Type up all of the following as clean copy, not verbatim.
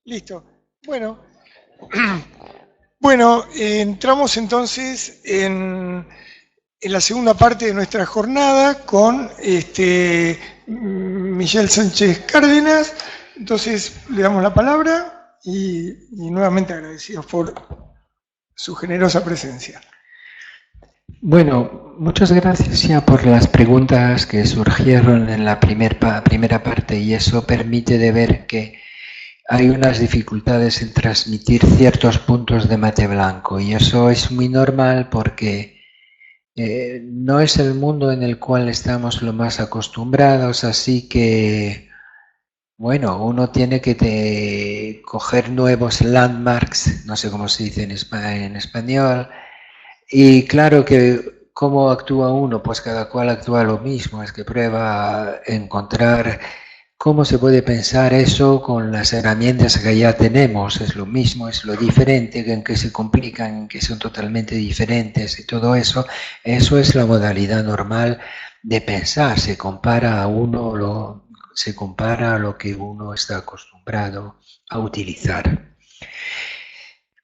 Listo. Bueno, bueno, entramos entonces en la segunda parte de nuestra jornada con Michelle Sánchez Cárdenas. Entonces le damos la palabra y nuevamente agradecidos por su generosa presencia. Bueno, muchas gracias ya por las preguntas que surgieron en la primera parte, y eso permite de ver que hay unas dificultades en transmitir ciertos puntos de mate blanco, y eso es muy normal porque no es el mundo en el cual estamos lo más acostumbrados, así que bueno, uno tiene que coger nuevos landmarks, no sé cómo se dice en español, y claro que cómo actúa uno, pues cada cual actúa lo mismo, es que prueba a encontrar cómo se puede pensar eso con las herramientas que ya tenemos, es lo mismo, es lo diferente, en que se complican, en que son totalmente diferentes y todo eso, eso es la modalidad normal de pensar, se compara a lo que uno está acostumbrado a utilizar.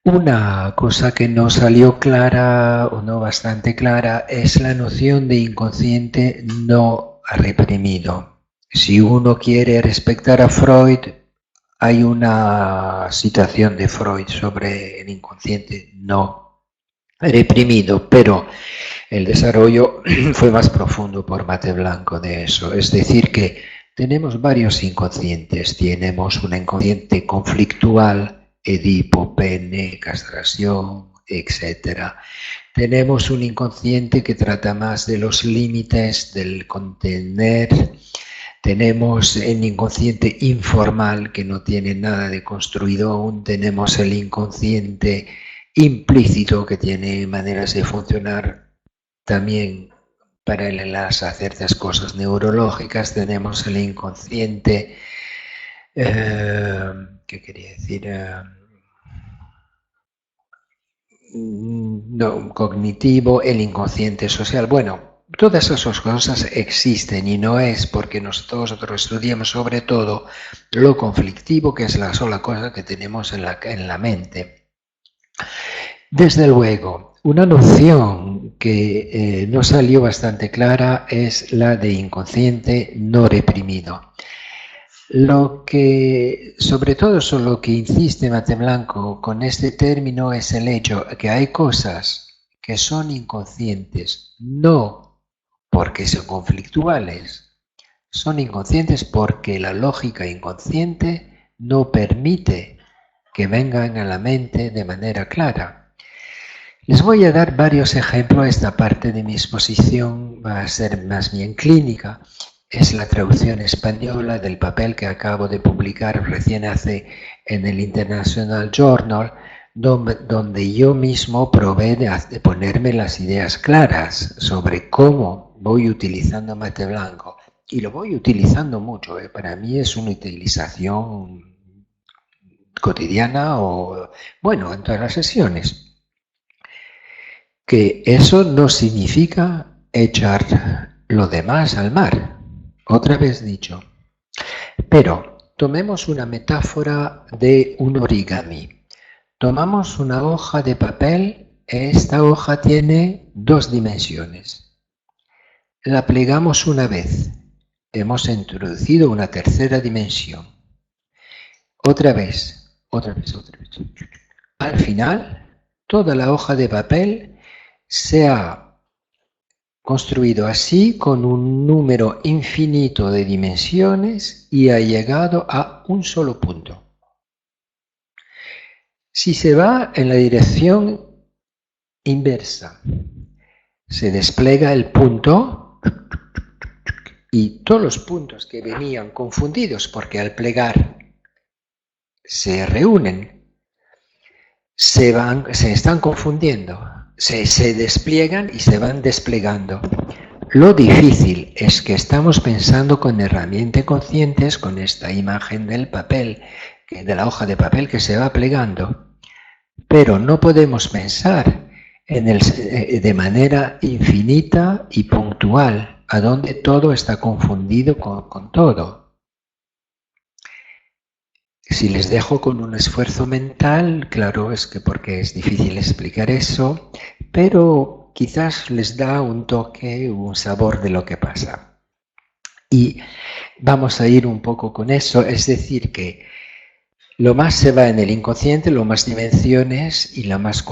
Una cosa que no salió clara o no bastante clara es la noción de inconsciente no reprimido. Si uno quiere respetar a Freud, hay una citación de Freud sobre el inconsciente no reprimido, pero el desarrollo fue más profundo por Mate Blanco de eso. Es decir, que tenemos varios inconscientes. Tenemos un inconsciente conflictual, Edipo, pene, castración, etc. Tenemos un inconsciente que trata más de los límites, del contener. Tenemos el inconsciente informal, que no tiene nada de construido aún. Tenemos el inconsciente implícito, que tiene maneras de funcionar también paralelas a ciertas cosas neurológicas. Tenemos el inconsciente, ¿qué quería decir? No, cognitivo, el inconsciente social. Bueno, todas esas cosas existen y no es porque nosotros estudiamos sobre todo lo conflictivo, que es la sola cosa que tenemos en la mente. Desde luego, una noción que no salió bastante clara es la de inconsciente no reprimido. Lo que, sobre todo, lo que insiste Mate Blanco con este término es el hecho que hay cosas que son inconscientes, no porque son conflictuales, son inconscientes porque la lógica inconsciente no permite que vengan a la mente de manera clara. Les voy a dar varios ejemplos. Esta parte de mi exposición va a ser más bien clínica. Es la traducción española del papel que acabo de publicar recién en el International Journal, donde yo mismo probé de ponerme las ideas claras sobre cómo voy utilizando Mate Blanco. Y lo voy utilizando mucho. Para mí es una utilización cotidiana o, bueno, en todas las sesiones. Que eso no significa echar lo demás al mar. Otra vez dicho. Pero tomemos una metáfora de un origami. Tomamos una hoja de papel. Esta hoja tiene 2 dimensiones. La plegamos una vez. Hemos introducido una tercera dimensión. Otra vez, otra vez, otra vez. Al final, toda la hoja de papel se ha construido así con un número infinito de dimensiones y ha llegado a un solo punto. Si se va en la dirección inversa, se despliega el punto y todos los puntos que venían confundidos porque al plegar se reúnen, se están confundiendo, se despliegan y se van desplegando. Lo difícil es que estamos pensando con herramientas conscientes, con esta imagen del papel, de la hoja de papel que se va plegando, pero no podemos pensar de manera infinita y puntual, a donde todo está confundido con todo. Si les dejo con un esfuerzo mental, claro, es que porque es difícil explicar eso, pero quizás les da un toque, un sabor de lo que pasa. Y vamos a ir un poco con eso, es decir, que lo más se va en el inconsciente, lo más dimensiones y lo más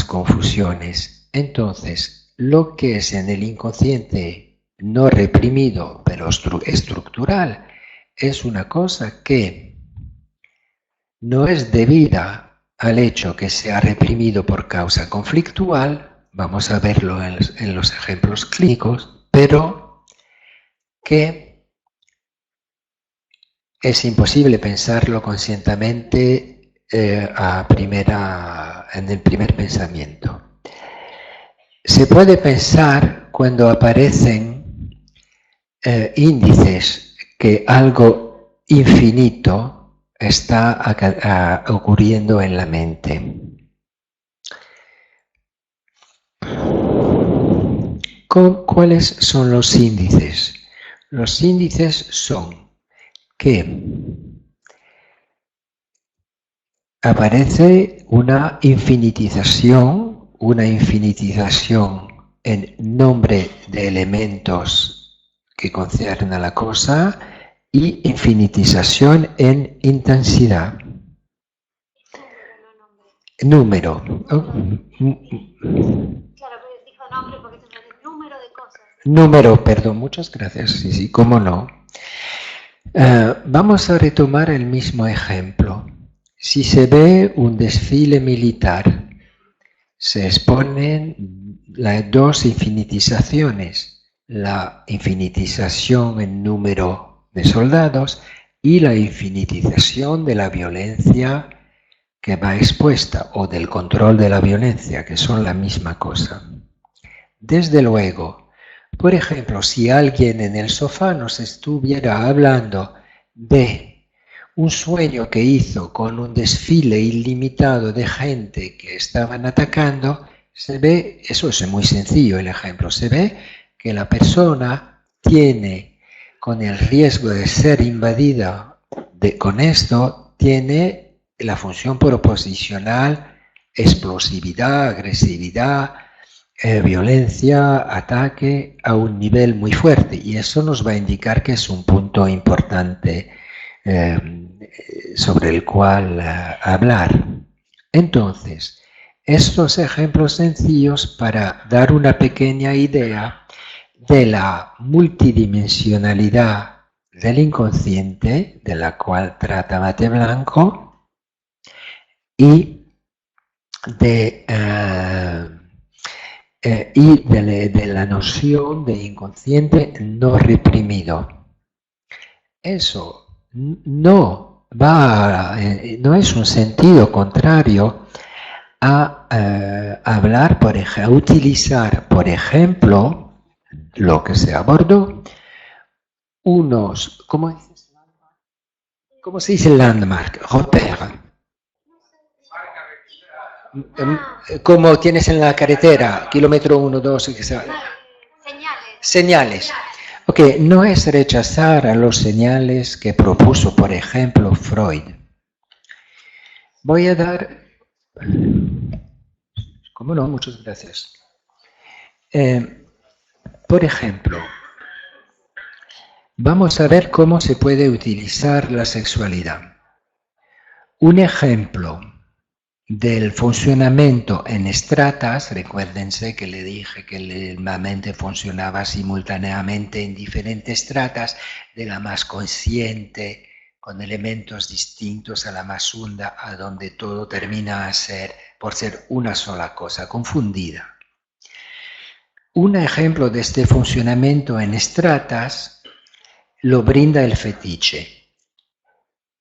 confusiones. Entonces, lo que es en el inconsciente no reprimido, pero estructural, es una cosa que no es debida al hecho que sea reprimido por causa conflictual, vamos a verlo en los ejemplos clínicos, pero que es imposible pensarlo conscientemente en el primer pensamiento. Se puede pensar cuando aparecen índices que algo infinito está ocurriendo en la mente. ¿Cuáles son los índices? Los índices son que aparece una infinitización en nombre de elementos que conciernen a la cosa y infinitización en intensidad. Número. Claro, pero dijo nombre porque es el número de cosas. Número, perdón, muchas gracias. Sí, cómo no. Vamos a retomar el mismo ejemplo. Si se ve un desfile militar, se exponen las dos infinitizaciones, la infinitización en número de soldados y la infinitización de la violencia que va expuesta o del control de la violencia, que son la misma cosa. Desde luego, por ejemplo, si alguien en el sofá nos estuviera hablando de un sueño que hizo con un desfile ilimitado de gente que estaban atacando, se ve, eso es muy sencillo el ejemplo, se ve que la persona tiene, con el riesgo de ser invadida con esto, tiene la función proposicional, explosividad, agresividad, violencia, ataque a un nivel muy fuerte, y eso nos va a indicar que es un punto importante sobre el cual hablar. Entonces, estos ejemplos sencillos para dar una pequeña idea de la multidimensionalidad del inconsciente, de la cual trata Mate Blanco, y de la noción de inconsciente no reprimido. Eso no es un sentido contrario a hablar, a utilizar, por ejemplo, lo que se abordó, ¿cómo se dice landmark? Repère. Como tienes en la carretera, kilómetro 1, 2, señales. Ok, no es rechazar a los señales que propuso, por ejemplo, Freud. Voy a dar... ¿Cómo no? Muchas gracias. Por ejemplo, vamos a ver cómo se puede utilizar la sexualidad. Un ejemplo del funcionamiento en estratas, recuérdense que le dije que la mente funcionaba simultáneamente en diferentes estratas, de la más consciente, con elementos distintos, a la más honda, a donde todo termina por ser una sola cosa, confundida. Un ejemplo de este funcionamiento en estratas lo brinda el fetiche.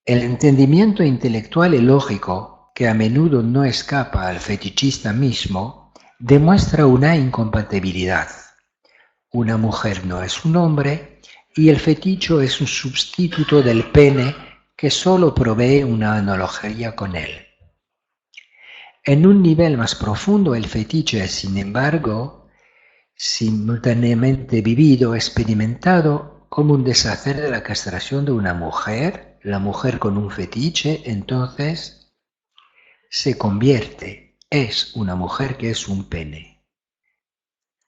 El entendimiento intelectual y lógico, que a menudo no escapa al fetichista mismo, demuestra una incompatibilidad. Una mujer no es un hombre y el fetiche es un sustituto del pene que solo provee una analogía con él. En un nivel más profundo, el fetiche es, sin embargo, simultáneamente vivido, experimentado como un deshacer de la castración de una mujer, la mujer con un fetiche, entonces se convierte, es una mujer que es un pene.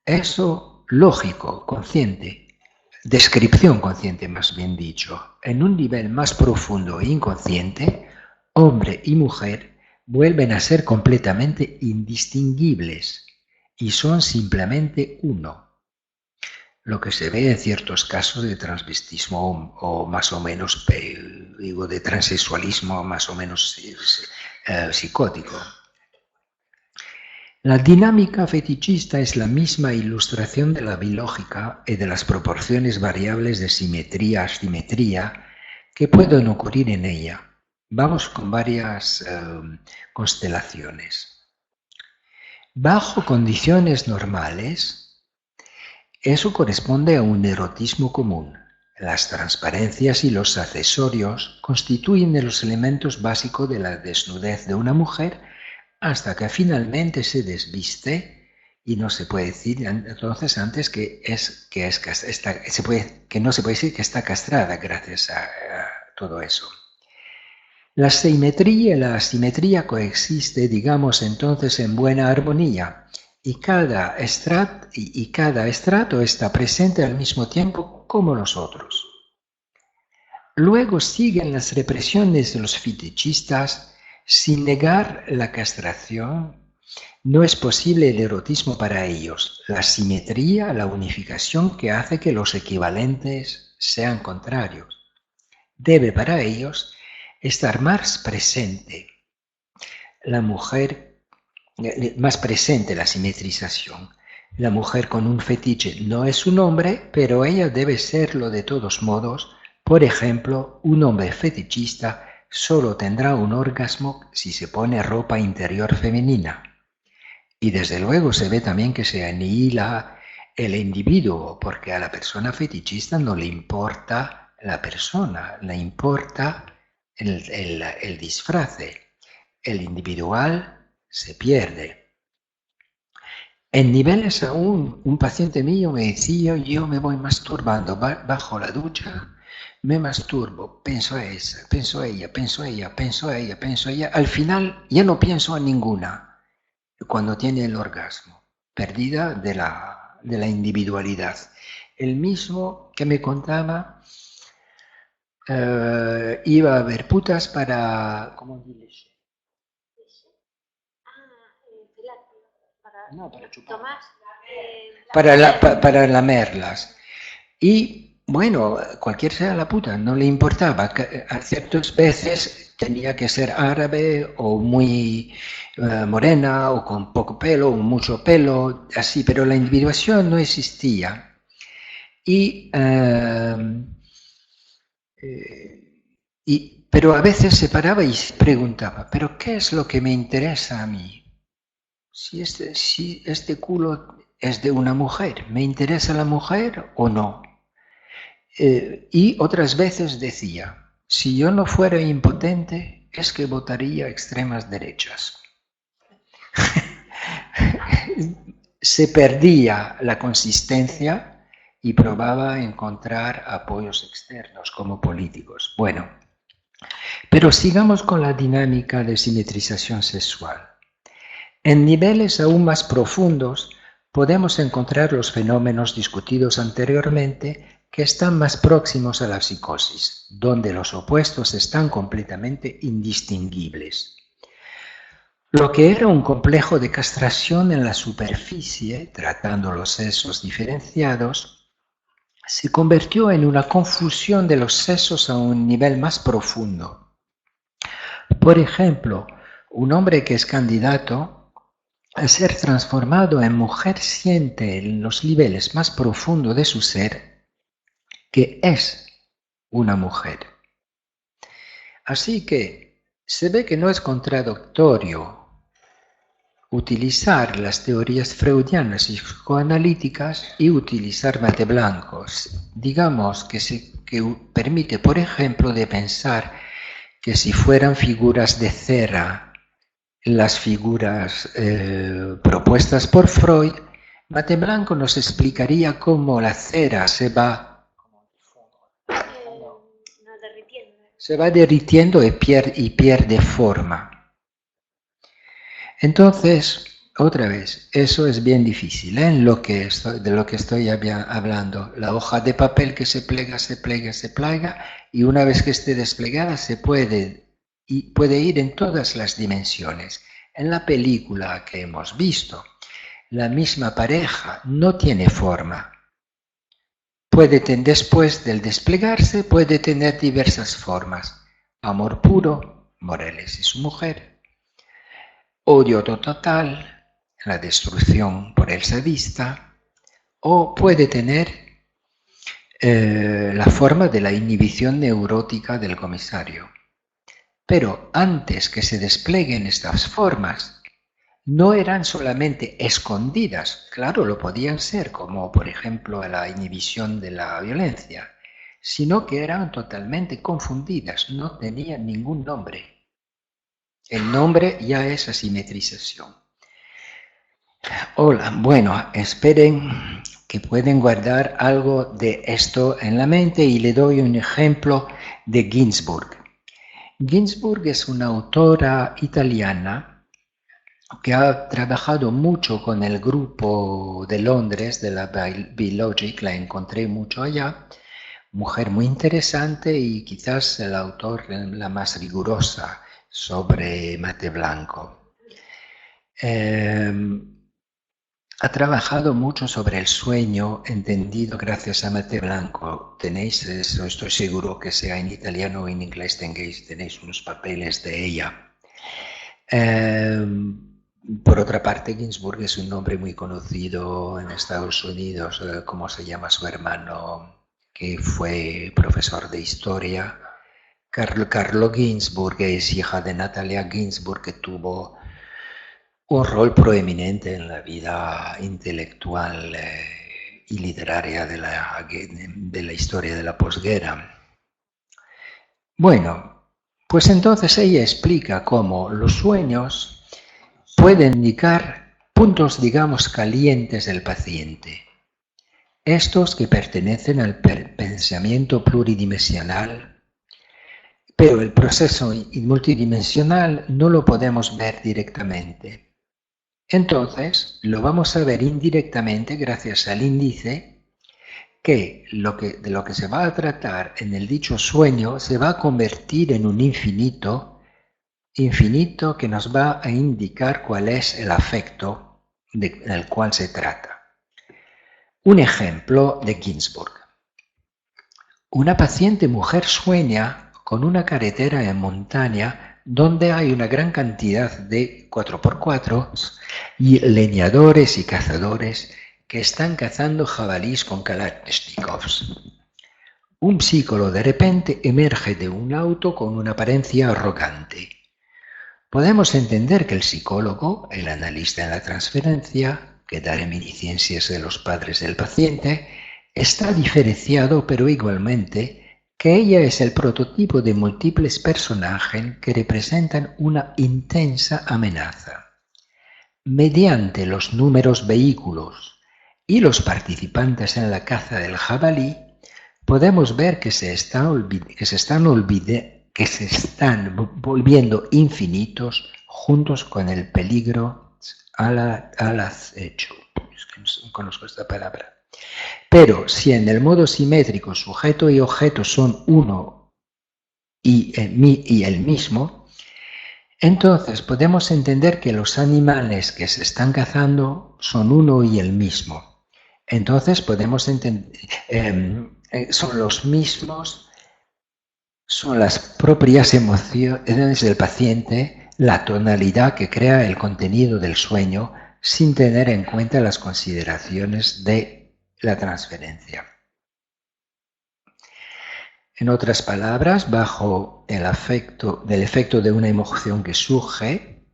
Eso lógico, consciente, descripción consciente más bien dicho. En un nivel más profundo e inconsciente, hombre y mujer vuelven a ser completamente indistinguibles y son simplemente uno. Lo que se ve en ciertos casos de transvestismo o más o menos, digo, de transexualismo más o menos psicótico. La dinámica fetichista es la misma ilustración de la bilógica y de las proporciones variables de simetría-asimetría que pueden ocurrir en ella. Vamos con varias constelaciones. Bajo condiciones normales, eso corresponde a un erotismo común. Las transparencias y los accesorios constituyen los elementos básicos de la desnudez de una mujer hasta que finalmente se desviste y no se puede decir entonces antes que no se puede decir que está castrada gracias a todo eso. La simetría y la asimetría coexisten, digamos entonces, en buena armonía. Y cada estrato está presente al mismo tiempo como los otros. Luego siguen las represiones de los fetichistas sin negar la castración. No es posible el erotismo para ellos, la simetría, la unificación que hace que los equivalentes sean contrarios. Debe para ellos estar más presente la mujer, más presente la simetrización. La mujer con un fetiche no es un hombre, pero ella debe serlo de todos modos. Por ejemplo, un hombre fetichista solo tendrá un orgasmo si se pone ropa interior femenina. Y desde luego se ve también que se anihila el individuo, porque a la persona fetichista no le importa la persona, le importa el disfraz. El individual se pierde. En niveles aún, un paciente mío me decía, yo me voy masturbando bajo la ducha, me masturbo, pienso a esa, pienso a ella, pienso a ella, pienso a ella, pienso a ella. Al final ya no pienso a ninguna cuando tiene el orgasmo, perdida de la individualidad. El mismo que me contaba, iba a ver putas para... ¿Cómo dices? No, para chupar. Para lamerlas. Y bueno, cualquier sea la puta, no le importaba. A ciertas veces tenía que ser árabe o muy morena o con poco pelo o mucho pelo, así, pero la individuación no existía. Pero a veces se paraba y se preguntaba, ¿pero qué es lo que me interesa a mí? Si este culo es de una mujer, ¿me interesa la mujer o no? Y otras veces decía, si yo no fuera impotente, es que votaría extremas derechas. Se perdía la consistencia y probaba encontrar apoyos externos como políticos. Bueno, pero sigamos con la dinámica de simetrización sexual. En niveles aún más profundos podemos encontrar los fenómenos discutidos anteriormente que están más próximos a la psicosis, donde los opuestos están completamente indistinguibles. Lo que era un complejo de castración en la superficie, tratando los sexos diferenciados, se convirtió en una confusión de los sexos a un nivel más profundo. Por ejemplo, un hombre que es candidato a ser transformado en mujer siente en los niveles más profundos de su ser que es una mujer. Así que se ve que no es contradictorio utilizar las teorías freudianas y psicoanalíticas y utilizar bate blancos. Digamos que permite, por ejemplo, de pensar que si fueran figuras de cera las figuras propuestas por Freud, Bate Blanco nos explicaría cómo la cera se va se va derritiendo y pierde forma. Entonces, otra vez, eso es bien difícil, ¿eh? De lo que estoy hablando. La hoja de papel que se plega, y una vez que esté desplegada puede ir en todas las dimensiones. En la película que hemos visto, la misma pareja no tiene forma. Después del desplegarse, puede tener diversas formas. Amor puro, Moreles y su mujer. Odio total, la destrucción por el sadista, o puede tener la forma de la inhibición neurótica del comisario. Pero antes que se desplieguen estas formas, no eran solamente escondidas, claro, lo podían ser, como por ejemplo la inhibición de la violencia, sino que eran totalmente confundidas, no tenían ningún nombre. El nombre ya es asimetrización. Hola, bueno, esperen que pueden guardar algo de esto en la mente y le doy un ejemplo de Ginsburg. Ginsburg es una autora italiana que ha trabajado mucho con el grupo de Londres de la Biologic, la encontré mucho allá, mujer muy interesante y quizás el autor la más rigurosa sobre mate blanco. Ha trabajado mucho sobre el sueño, entendido gracias a mate blanco. Tenéis eso, estoy seguro que sea en italiano o en inglés tenéis unos papeles de ella. Por otra parte, Ginsburg es un nombre muy conocido en Estados Unidos, como se llama su hermano, que fue profesor de historia. Carlo Ginzburg es hija de Natalia Ginsburg, que tuvo un rol proeminente en la vida intelectual y literaria de la historia de la posguerra. Bueno, pues entonces ella explica cómo los sueños pueden indicar puntos, digamos, calientes del paciente. Estos que pertenecen al pensamiento pluridimensional, pero el proceso multidimensional no lo podemos ver directamente. Entonces, lo vamos a ver indirectamente gracias al índice que de lo que se va a tratar en el dicho sueño se va a convertir en un infinito que nos va a indicar cuál es el afecto del cual se trata. Un ejemplo de Ginsburg. Una paciente mujer sueña con una carretera en montaña donde hay una gran cantidad de 4x4 y leñadores y cazadores que están cazando jabalís con kalashnikovs. Un psicólogo de repente emerge de un auto con una apariencia arrogante. Podemos entender que el psicólogo, el analista en la transferencia, que da reminiscencias de los padres del paciente, está diferenciado, pero igualmente que ella es el prototipo de múltiples personajes que representan una intensa amenaza. Mediante los números vehículos y los participantes en la caza del jabalí, podemos ver que se están volviendo infinitos juntos con el peligro al acecho. Es que no conozco esta palabra. Pero si en el modo simétrico sujeto y objeto son uno y el mismo, entonces podemos entender que los animales que se están cazando son uno y el mismo. Entonces podemos entender, son los mismos, son las propias emociones del paciente, la tonalidad que crea el contenido del sueño sin tener en cuenta las consideraciones de la transferencia. En otras palabras, bajo el efecto de una emoción que surge,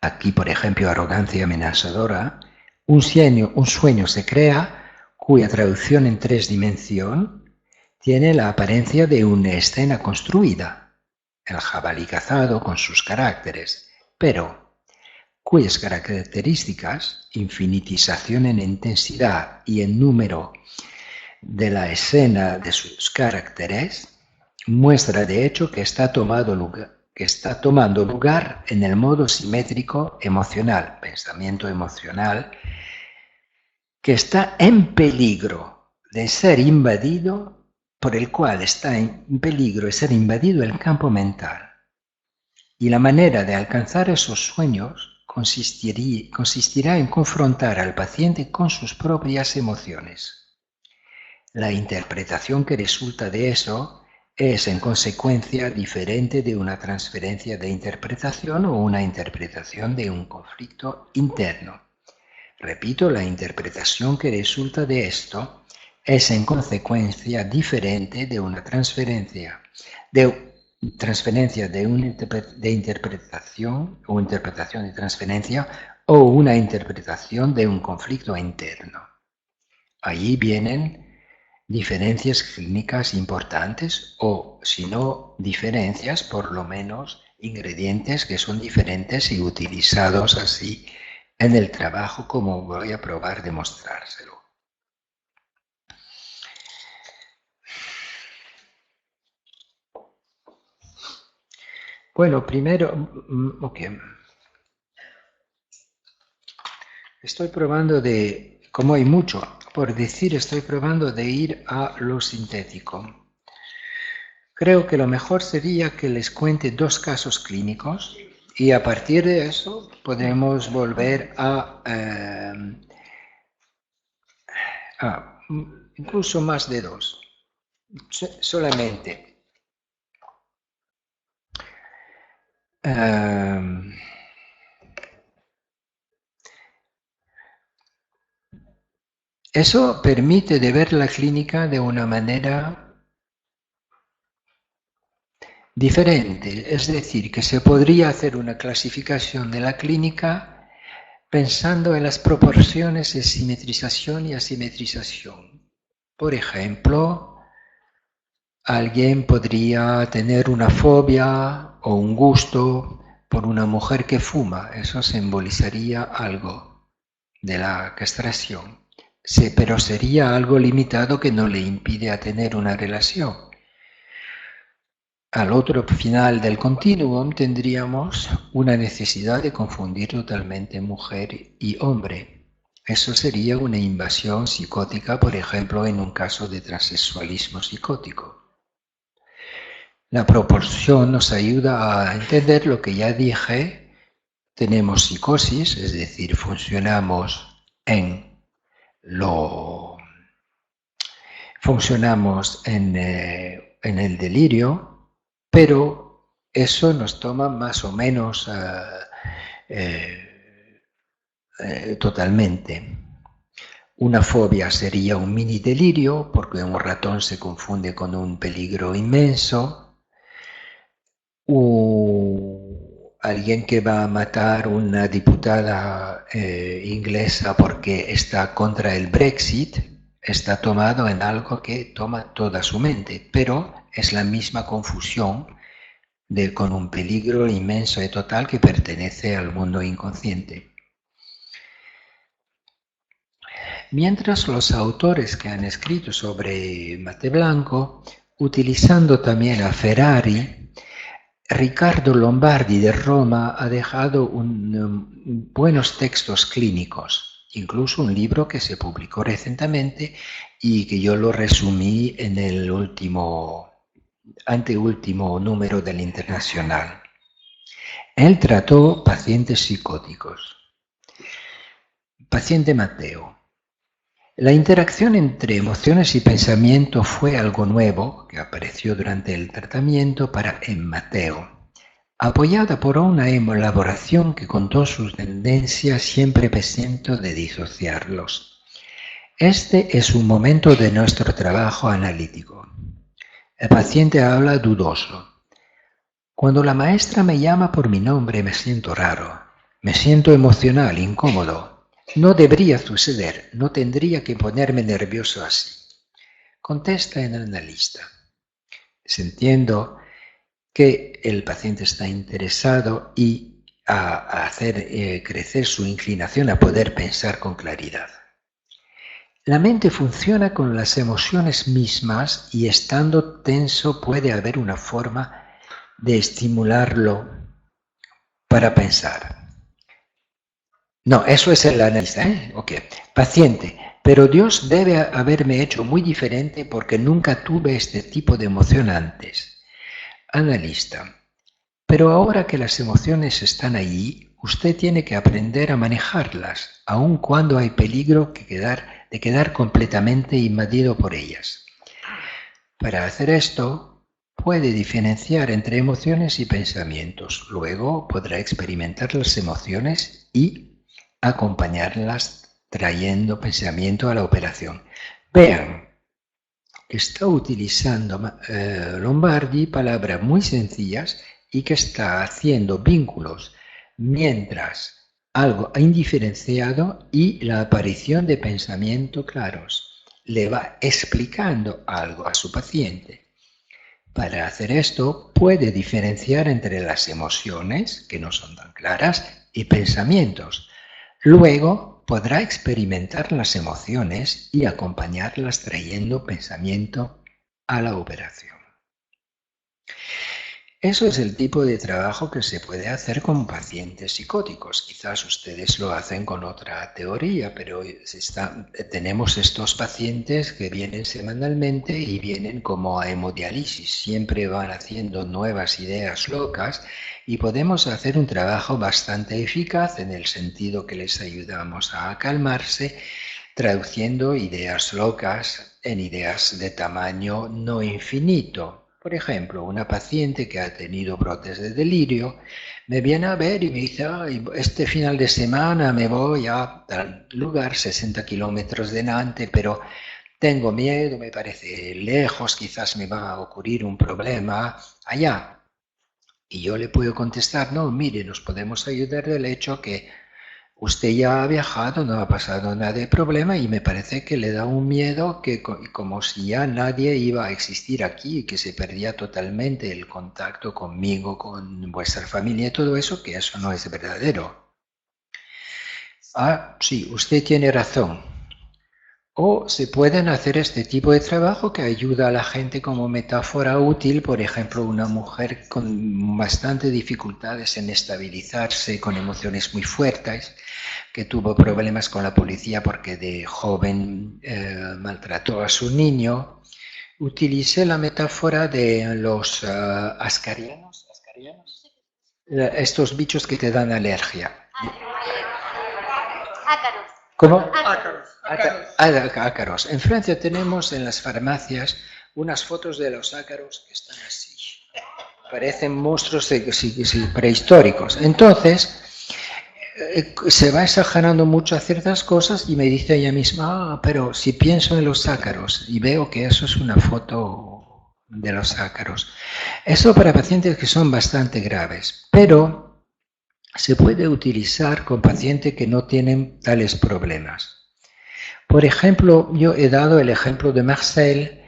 aquí por ejemplo arrogancia amenazadora, un sueño se crea cuya traducción en 3 dimensiones tiene la apariencia de una escena construida, el jabalí cazado con sus caracteres, pero cuyas características, infinitización en intensidad y en número de la escena de sus caracteres, muestra de hecho que está tomando lugar en el modo simétrico emocional, pensamiento emocional, que está en peligro de ser invadido, por el cual está en peligro de ser invadido el campo mental. Y la manera de alcanzar esos sueños consistirá en confrontar al paciente con sus propias emociones. La interpretación que resulta de eso es, en consecuencia, diferente de una transferencia de interpretación o una interpretación de un conflicto interno. Repito, la interpretación que resulta de esto es, en consecuencia, diferente de una transferencia de interpretación o interpretación de transferencia o una interpretación de un conflicto interno. Allí vienen diferencias clínicas importantes o, si no diferencias, por lo menos ingredientes que son diferentes y utilizados así en el trabajo, como voy a probar demostrárselo. Bueno, primero, estoy probando como hay mucho por decir, estoy probando de ir a lo sintético. Creo que lo mejor sería que les cuente 2 casos clínicos y a partir de eso podremos volver a incluso más de 2. Solamente. Eso permite de ver la clínica de una manera diferente, es decir, que se podría hacer una clasificación de la clínica pensando en las proporciones de simetrización y asimetrización. Por ejemplo, alguien podría tener una fobia o un gusto por una mujer que fuma, eso simbolizaría algo de la castración, pero sería algo limitado que no le impide a tener una relación. Al otro final del continuum tendríamos una necesidad de confundir totalmente mujer y hombre. Eso sería una invasión psicótica, por ejemplo, en un caso de transexualismo psicótico. La proporción nos ayuda a entender lo que ya dije. Tenemos psicosis, es decir, funcionamos en el delirio, pero eso nos toma más o menos totalmente. Una fobia sería un mini delirio, porque un ratón se confunde con un peligro inmenso. Alguien que va a matar una diputada inglesa porque está contra el Brexit, está tomado en algo que toma toda su mente, pero es la misma confusión con un peligro inmenso y total que pertenece al mundo inconsciente. Mientras los autores que han escrito sobre Mate Blanco, utilizando también a Ferrari, Riccardo Lombardi de Roma ha dejado buenos textos clínicos, incluso un libro que se publicó recientemente y que yo lo resumí en el anteúltimo número del Internacional. Él trató pacientes psicóticos. Paciente Mateo. La interacción entre emociones y pensamiento fue algo nuevo que apareció durante el tratamiento en Mateo, apoyada por una elaboración que contó sus tendencias siempre presento de disociarlos. Este es un momento de nuestro trabajo analítico. El paciente habla dudoso. Cuando la maestra me llama por mi nombre me siento raro, me siento emocional, incómodo. No debería suceder, no tendría que ponerme nervioso así. Contesta el analista. Entiendo que el paciente está interesado y a hacer crecer su inclinación a poder pensar con claridad. La mente funciona con las emociones mismas y estando tenso puede haber una forma de estimularlo para pensar. No, eso es el analista, ¿eh? Ok. Paciente. Pero Dios debe haberme hecho muy diferente porque nunca tuve este tipo de emoción antes. Analista. Pero ahora que las emociones están allí, usted tiene que aprender a manejarlas, aun cuando hay peligro de quedar completamente invadido por ellas. Para hacer esto, puede diferenciar entre emociones y pensamientos. Luego podrá experimentar las emociones y acompañarlas trayendo pensamiento a la operación. Vean, está utilizando Lombardi palabras muy sencillas y que está haciendo vínculos mientras algo indiferenciado y la aparición de pensamientos claros. Le va explicando algo a su paciente. Para hacer esto puede diferenciar entre las emociones, que no son tan claras, y pensamientos. Luego podrá experimentar las emociones y acompañarlas trayendo pensamiento a la operación. Eso es el tipo de trabajo que se puede hacer con pacientes psicóticos. Quizás ustedes lo hacen con otra teoría, pero tenemos estos pacientes que vienen semanalmente y vienen como a hemodiálisis. Siempre van haciendo nuevas ideas locas y podemos hacer un trabajo bastante eficaz en el sentido que les ayudamos a calmarse, traduciendo ideas locas en ideas de tamaño no infinito. Por ejemplo, una paciente que ha tenido brotes de delirio me viene a ver y me dice, "Ay, este final de semana me voy a tal lugar, 60 kilómetros de Nantes, pero tengo miedo, me parece lejos, quizás me va a ocurrir un problema allá". Y yo le puedo contestar, no, mire, nos podemos ayudar del hecho que usted ya ha viajado, no ha pasado nada de problema y me parece que le da un miedo que como si ya nadie iba a existir aquí y que se perdía totalmente el contacto conmigo, con vuestra familia y todo eso, que eso no es verdadero. Ah, sí, usted tiene razón. O se pueden hacer este tipo de trabajo que ayuda a la gente como metáfora útil, por ejemplo, una mujer con bastante dificultades en estabilizarse, con emociones muy fuertes, que tuvo problemas con la policía porque de joven maltrató a su niño. Utilicé la metáfora de los ascarianos, estos bichos que te dan alergia. Ácaros. ¿Cómo? Ácaros. Ácaros. En Francia tenemos en las farmacias unas fotos de los ácaros que están así. Parecen monstruos prehistóricos. Entonces, se va exagerando mucho a ciertas cosas y me dice ella misma, pero si pienso en los ácaros y veo que eso es una foto de los ácaros. Eso para pacientes que son bastante graves, pero se puede utilizar con pacientes que no tienen tales problemas. Por ejemplo, yo he dado el ejemplo de Marcel,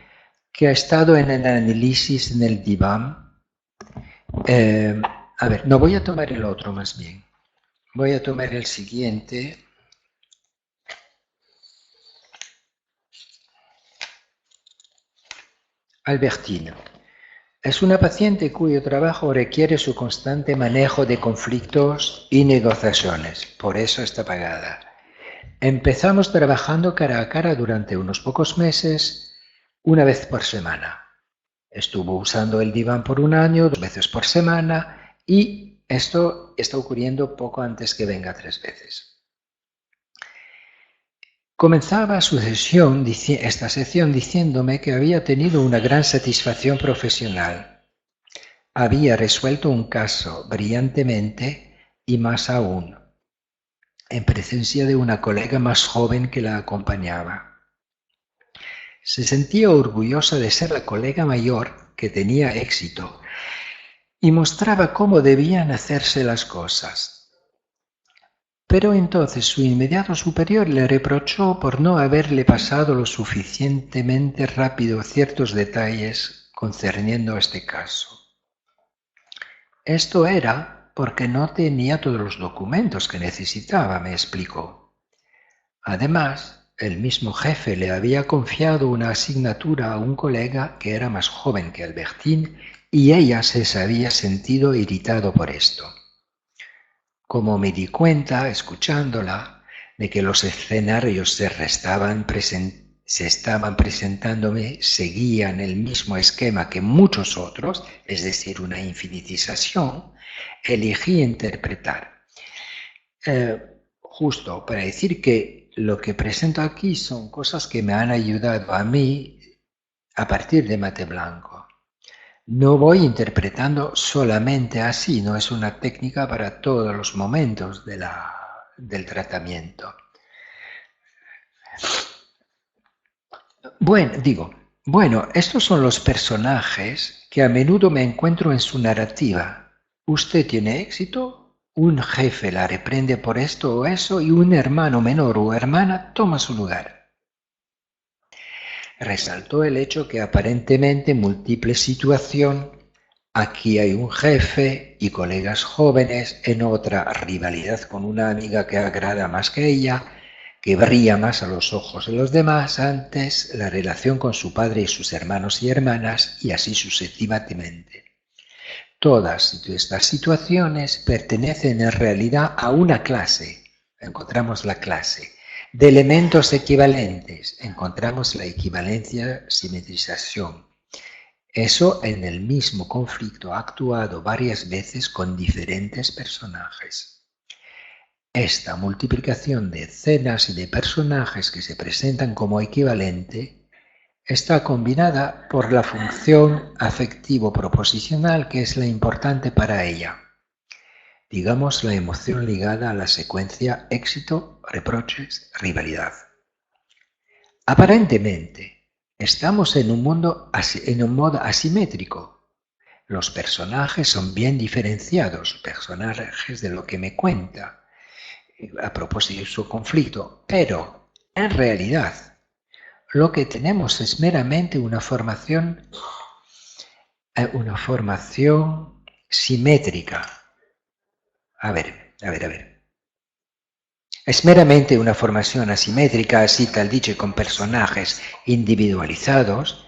que ha estado en el análisis en el diván. A ver, no voy a tomar el otro más bien. Voy a tomar el siguiente. Albertino. Es una paciente cuyo trabajo requiere su constante manejo de conflictos y negociaciones. Por eso está pagada. Empezamos trabajando cara a cara durante unos pocos meses, una vez por semana. Estuvo usando el diván por un año, 2 veces por semana, y esto está ocurriendo poco antes que venga 3 veces. Comenzaba esta sesión diciéndome que había tenido una gran satisfacción profesional. Había resuelto un caso brillantemente y más aún, en presencia de una colega más joven que la acompañaba. Se sentía orgullosa de ser la colega mayor que tenía éxito y mostraba cómo debían hacerse las cosas. Pero entonces su inmediato superior le reprochó por no haberle pasado lo suficientemente rápido ciertos detalles concerniendo este caso. Esto era porque no tenía todos los documentos que necesitaba, me explicó. Además, el mismo jefe le había confiado una asignatura a un colega que era más joven que Albertine y ella se había sentido irritado por esto. Como me di cuenta, escuchándola, de que los escenarios se estaban presentándome, seguían el mismo esquema que muchos otros, es decir, una infinitización, elegí interpretar. Justo para decir que lo que presento aquí son cosas que me han ayudado a mí a partir de mate blanco. No voy interpretando solamente así, no es una técnica para todos los momentos del tratamiento. Bueno, estos son los personajes que a menudo me encuentro en su narrativa. Usted tiene éxito, un jefe la reprende por esto o eso y un hermano menor o hermana toma su lugar. Resaltó el hecho que aparentemente múltiple situación, aquí hay un jefe y colegas jóvenes, en otra rivalidad con una amiga que agrada más que ella, que brilla más a los ojos de los demás, antes la relación con su padre y sus hermanos y hermanas, y así sucesivamente. Todas estas situaciones pertenecen en realidad a una clase, encontramos la clase, de elementos equivalentes, encontramos la equivalencia, simetrización. Eso en el mismo conflicto ha actuado varias veces con diferentes personajes. Esta multiplicación de escenas y de personajes que se presentan como equivalente está combinada por la función afectivo-proposicional que es la importante para ella. Digamos la emoción ligada a la secuencia éxito, reproches, rivalidad. Aparentemente, estamos en un modo asimétrico. Los personajes son bien diferenciados, personajes de lo que me cuenta, a propósito de su conflicto, pero en realidad lo que tenemos es meramente una formación simétrica. A ver. Es meramente una formación asimétrica, así tal dicho, con personajes individualizados,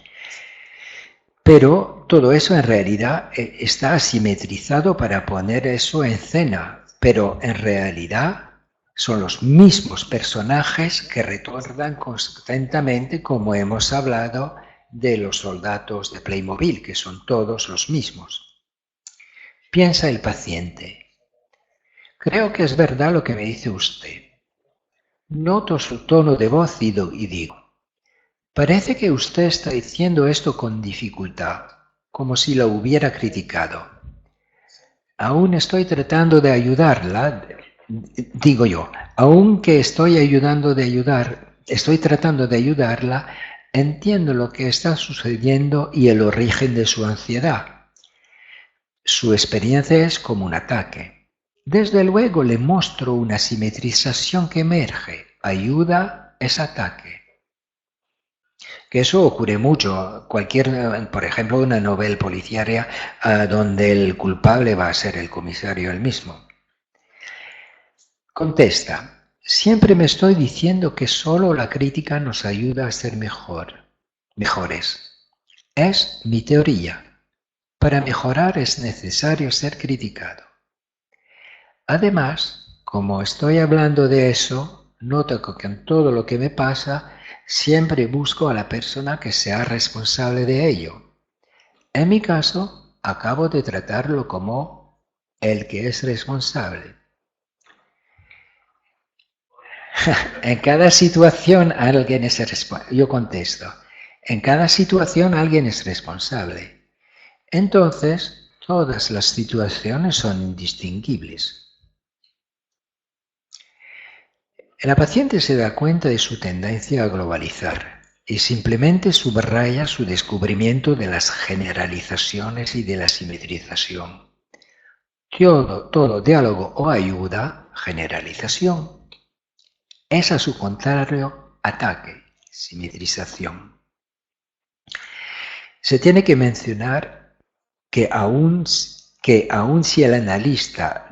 pero todo eso en realidad está asimetrizado para poner eso en escena, pero en realidad son los mismos personajes que retornan constantemente, como hemos hablado de los soldados de Playmobil, que son todos los mismos. Piensa el paciente. Creo que es verdad lo que me dice usted. Noto su tono de voz y digo, parece que usted está diciendo esto con dificultad, como si la hubiera criticado. Aún estoy tratando de ayudarla, digo yo, aunque estoy tratando de ayudarla, entiendo lo que está sucediendo y el origen de su ansiedad. Su experiencia es como un ataque. Desde luego le muestro una simetrización que emerge, ayuda es ataque. Que eso ocurre mucho, por ejemplo, una novela policiaria donde el culpable va a ser el comisario él mismo. Contesta, siempre me estoy diciendo que solo la crítica nos ayuda a ser mejores. Es mi teoría. Para mejorar es necesario ser criticado. Además, como estoy hablando de eso, noto que en todo lo que me pasa siempre busco a la persona que sea responsable de ello. En mi caso, acabo de tratarlo como el que es responsable. En cada situación alguien es responsable. Yo contesto, en cada situación alguien es responsable. Entonces, todas las situaciones son indistinguibles. La paciente se da cuenta de su tendencia a globalizar y simplemente subraya su descubrimiento de las generalizaciones y de la simetrización. Todo diálogo o ayuda, generalización, es a su contrario ataque, simetrización. Se tiene que mencionar que aun si el analista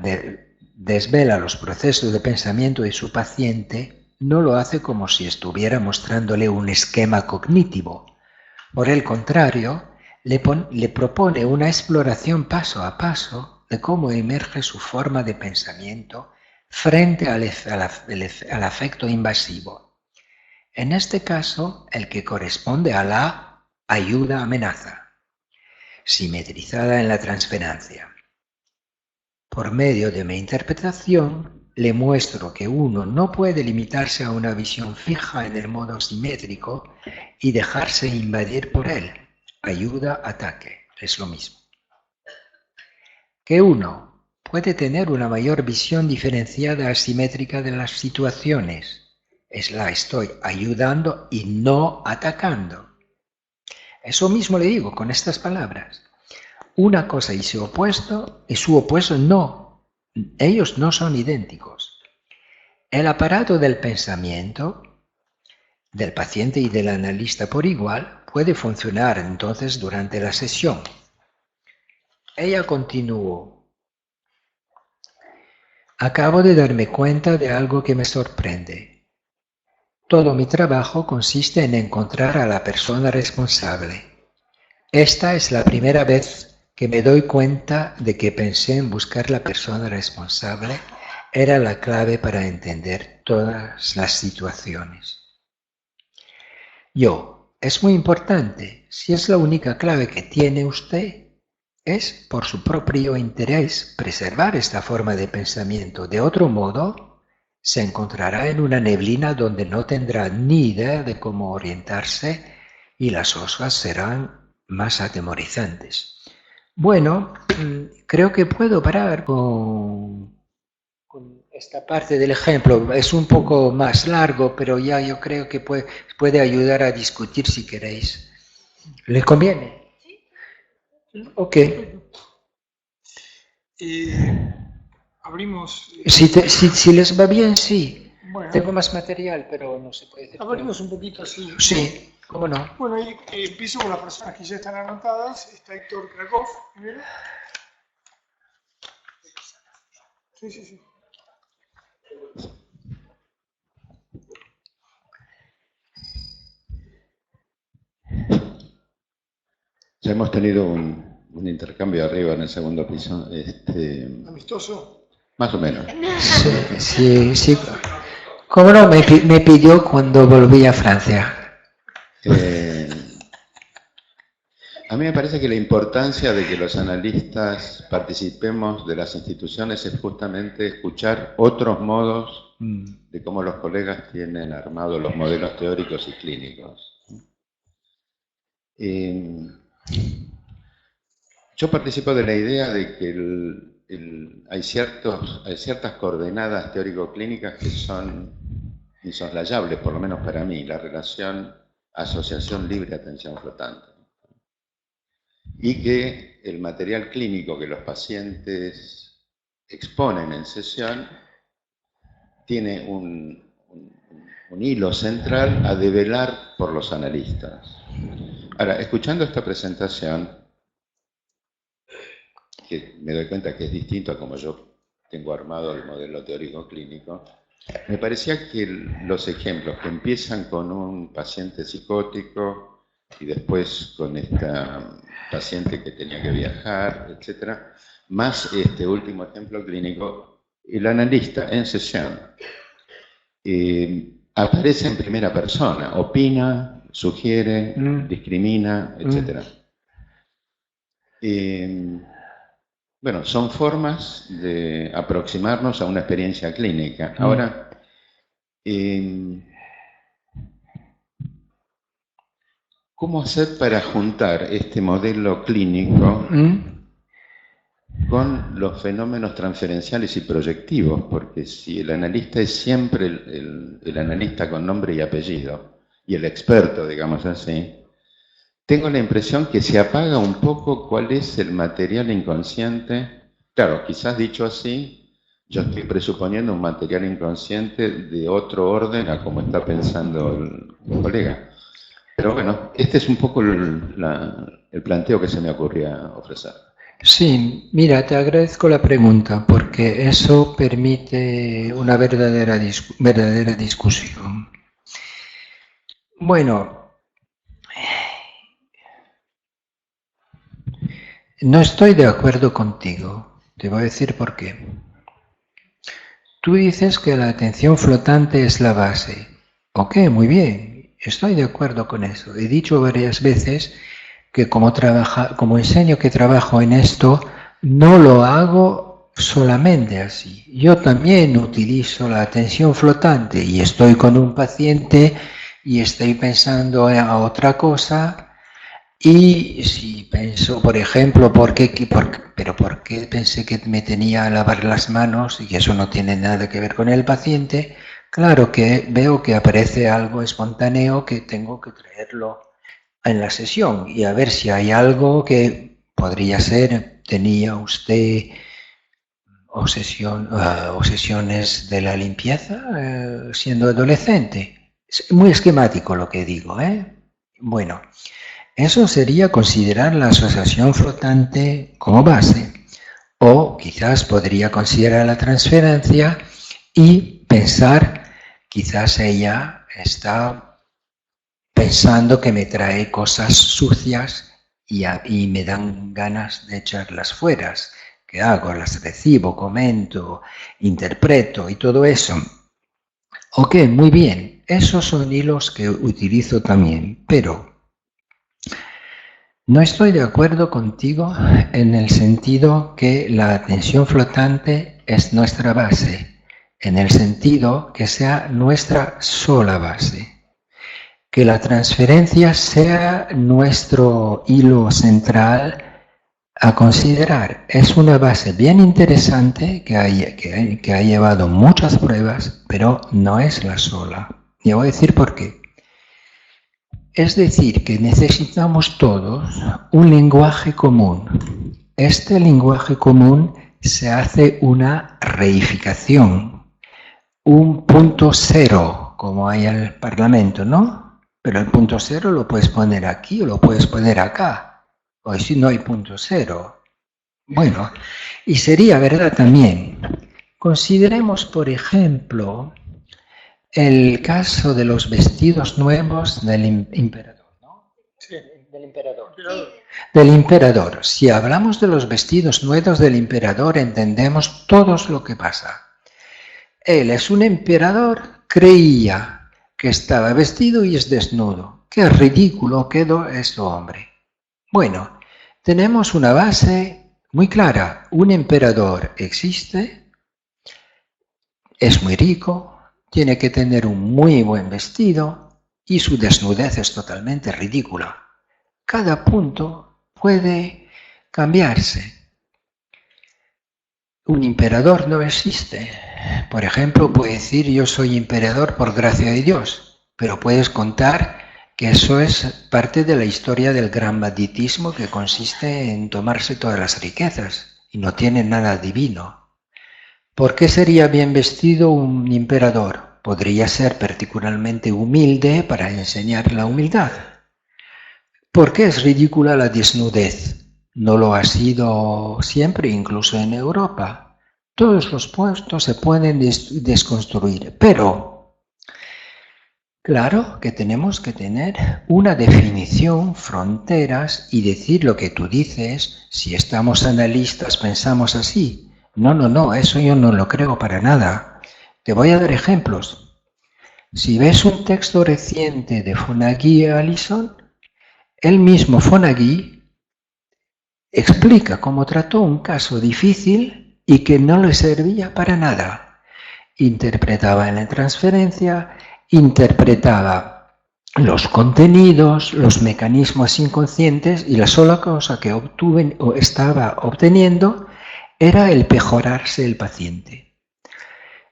desvela los procesos de pensamiento de su paciente, no lo hace como si estuviera mostrándole un esquema cognitivo. Por el contrario, le propone una exploración paso a paso de cómo emerge su forma de pensamiento frente al afecto invasivo. En este caso, el que corresponde a la ayuda-amenaza, simetrizada en la transferencia. Por medio de mi interpretación, le muestro que uno no puede limitarse a una visión fija en el modo simétrico y dejarse invadir por él. Ayuda-ataque, es lo mismo. Que uno puede tener una mayor visión diferenciada asimétrica de las situaciones. Es la estoy ayudando y no atacando. Eso mismo le digo con estas palabras. Una cosa y su opuesto no. Ellos no son idénticos. El aparato del pensamiento del paciente y del analista por igual puede funcionar entonces durante la sesión. Ella continuó. Acabo de darme cuenta de algo que me sorprende. Todo mi trabajo consiste en encontrar a la persona responsable. Esta es la primera vez que me doy cuenta de que pensé en buscar la persona responsable era la clave para entender todas las situaciones. Es muy importante, si es la única clave que tiene usted, es por su propio interés preservar esta forma de pensamiento. De otro modo, se encontrará en una neblina donde no tendrá ni idea de cómo orientarse y las cosas serán más atemorizantes. Bueno, creo que puedo parar con esta parte del ejemplo. Es un poco más largo, pero ya yo creo que puede ayudar a discutir si queréis. ¿Le conviene? Ok. Abrimos... Si les va bien, sí. Bueno, tengo más material, pero no se puede hacer. Abrimos un poquito así. Sí, cómo no. Bueno, y empiezo con las personas que ya están anotadas. Está Héctor Krakov, primero. Sí. Ya hemos tenido un intercambio arriba en el segundo piso. ¿Amistoso? Más o menos. Sí. ¿Cómo no? Me pidió cuando volví a Francia. A mí me parece que la importancia de que los analistas participemos de las instituciones es justamente escuchar otros modos de cómo los colegas tienen armados los modelos teóricos y clínicos. Yo participo de la idea de que hay ciertas coordenadas teórico-clínicas que son insoslayables, por lo menos para mí, la relación asociación libre-atención flotante. Y que el material clínico que los pacientes exponen en sesión tiene un hilo central a develar por los analistas. Ahora, escuchando esta presentación, que me doy cuenta que es distinto a como yo tengo armado el modelo teórico clínico, me parecía que los ejemplos que empiezan con un paciente psicótico y después con esta paciente que tenía que viajar, etc., más este último ejemplo clínico, el analista en sesión aparece en primera persona, opina, sugiere, discrimina, etc. Bueno, son formas de aproximarnos a una experiencia clínica. Ahora, ¿cómo hacer para juntar este modelo clínico con los fenómenos transferenciales y proyectivos? Porque si el analista es siempre el analista con nombre y apellido, y el experto, digamos así, tengo la impresión que se apaga un poco cuál es el material inconsciente. Claro, quizás dicho así, yo estoy presuponiendo un material inconsciente de otro orden a como está pensando el colega. Pero bueno, este es un poco el planteo que se me ocurría ofrecer. Sí, mira, te agradezco la pregunta porque eso permite una verdadera discusión. Bueno, no estoy de acuerdo contigo. Te voy a decir por qué. Tú dices que la atención flotante es la base. Ok, muy bien, estoy de acuerdo con eso. He dicho varias veces que como enseño que trabajo en esto, no lo hago solamente así. Yo también utilizo la atención flotante y estoy con un paciente y estoy pensando a otra cosa. Y si pienso, por ejemplo, ¿por qué pensé que me tenía a lavar las manos y que eso no tiene nada que ver con el paciente? Claro que veo que aparece algo espontáneo que tengo que traerlo en la sesión y a ver si hay algo que podría ser, tenía usted obsesiones de la limpieza siendo adolescente. Es muy esquemático lo que digo, ¿eh? Bueno. Eso sería considerar la asociación flotante como base, o quizás podría considerar la transferencia y pensar, quizás ella está pensando que me trae cosas sucias y me dan ganas de echarlas fuera. ¿Qué hago? Las recibo, comento, interpreto y todo eso. Ok, muy bien, esos son hilos que utilizo también, pero no estoy de acuerdo contigo en el sentido que la atención flotante es nuestra base, en el sentido que sea nuestra sola base, que la transferencia sea nuestro hilo central a considerar. Es una base bien interesante que ha llevado muchas pruebas, pero no es la sola. Y voy a decir por qué. Es decir, que necesitamos todos un lenguaje común. Este lenguaje común se hace una reificación, un punto cero, como hay en el Parlamento, ¿no? Pero el punto cero lo puedes poner aquí o lo puedes poner acá. O si no hay punto cero. Bueno, y sería verdad también. Consideremos, por ejemplo, el caso de los vestidos nuevos del emperador, ¿no? Sí. Del emperador. Del emperador. Si hablamos de los vestidos nuevos del emperador, entendemos todo lo que pasa. Él es un emperador, creía que estaba vestido y es desnudo. Qué ridículo quedó este hombre. Bueno, tenemos una base muy clara. Un emperador existe, es muy rico, tiene que tener un muy buen vestido y su desnudez es totalmente ridícula. Cada punto puede cambiarse. Un emperador no existe. Por ejemplo, puede decir yo soy emperador por gracia de Dios, pero puedes contar que eso es parte de la historia del gran banditismo que consiste en tomarse todas las riquezas y no tiene nada divino. ¿Por qué sería bien vestido un emperador? Podría ser particularmente humilde para enseñar la humildad. ¿Por qué es ridícula la desnudez? No lo ha sido siempre, incluso en Europa. Todos los puestos se pueden desconstruir, pero claro que tenemos que tener una definición, fronteras y decir lo que tú dices. Si estamos analistas, pensamos así. No, eso yo no lo creo para nada. Te voy a dar ejemplos. Si ves un texto reciente de Fonagy Allison, el mismo Fonagy explica cómo trató un caso difícil y que no le servía para nada. Interpretaba en la transferencia, interpretaba los contenidos, los mecanismos inconscientes y la sola cosa que estaba obteniendo era el mejorarse el paciente.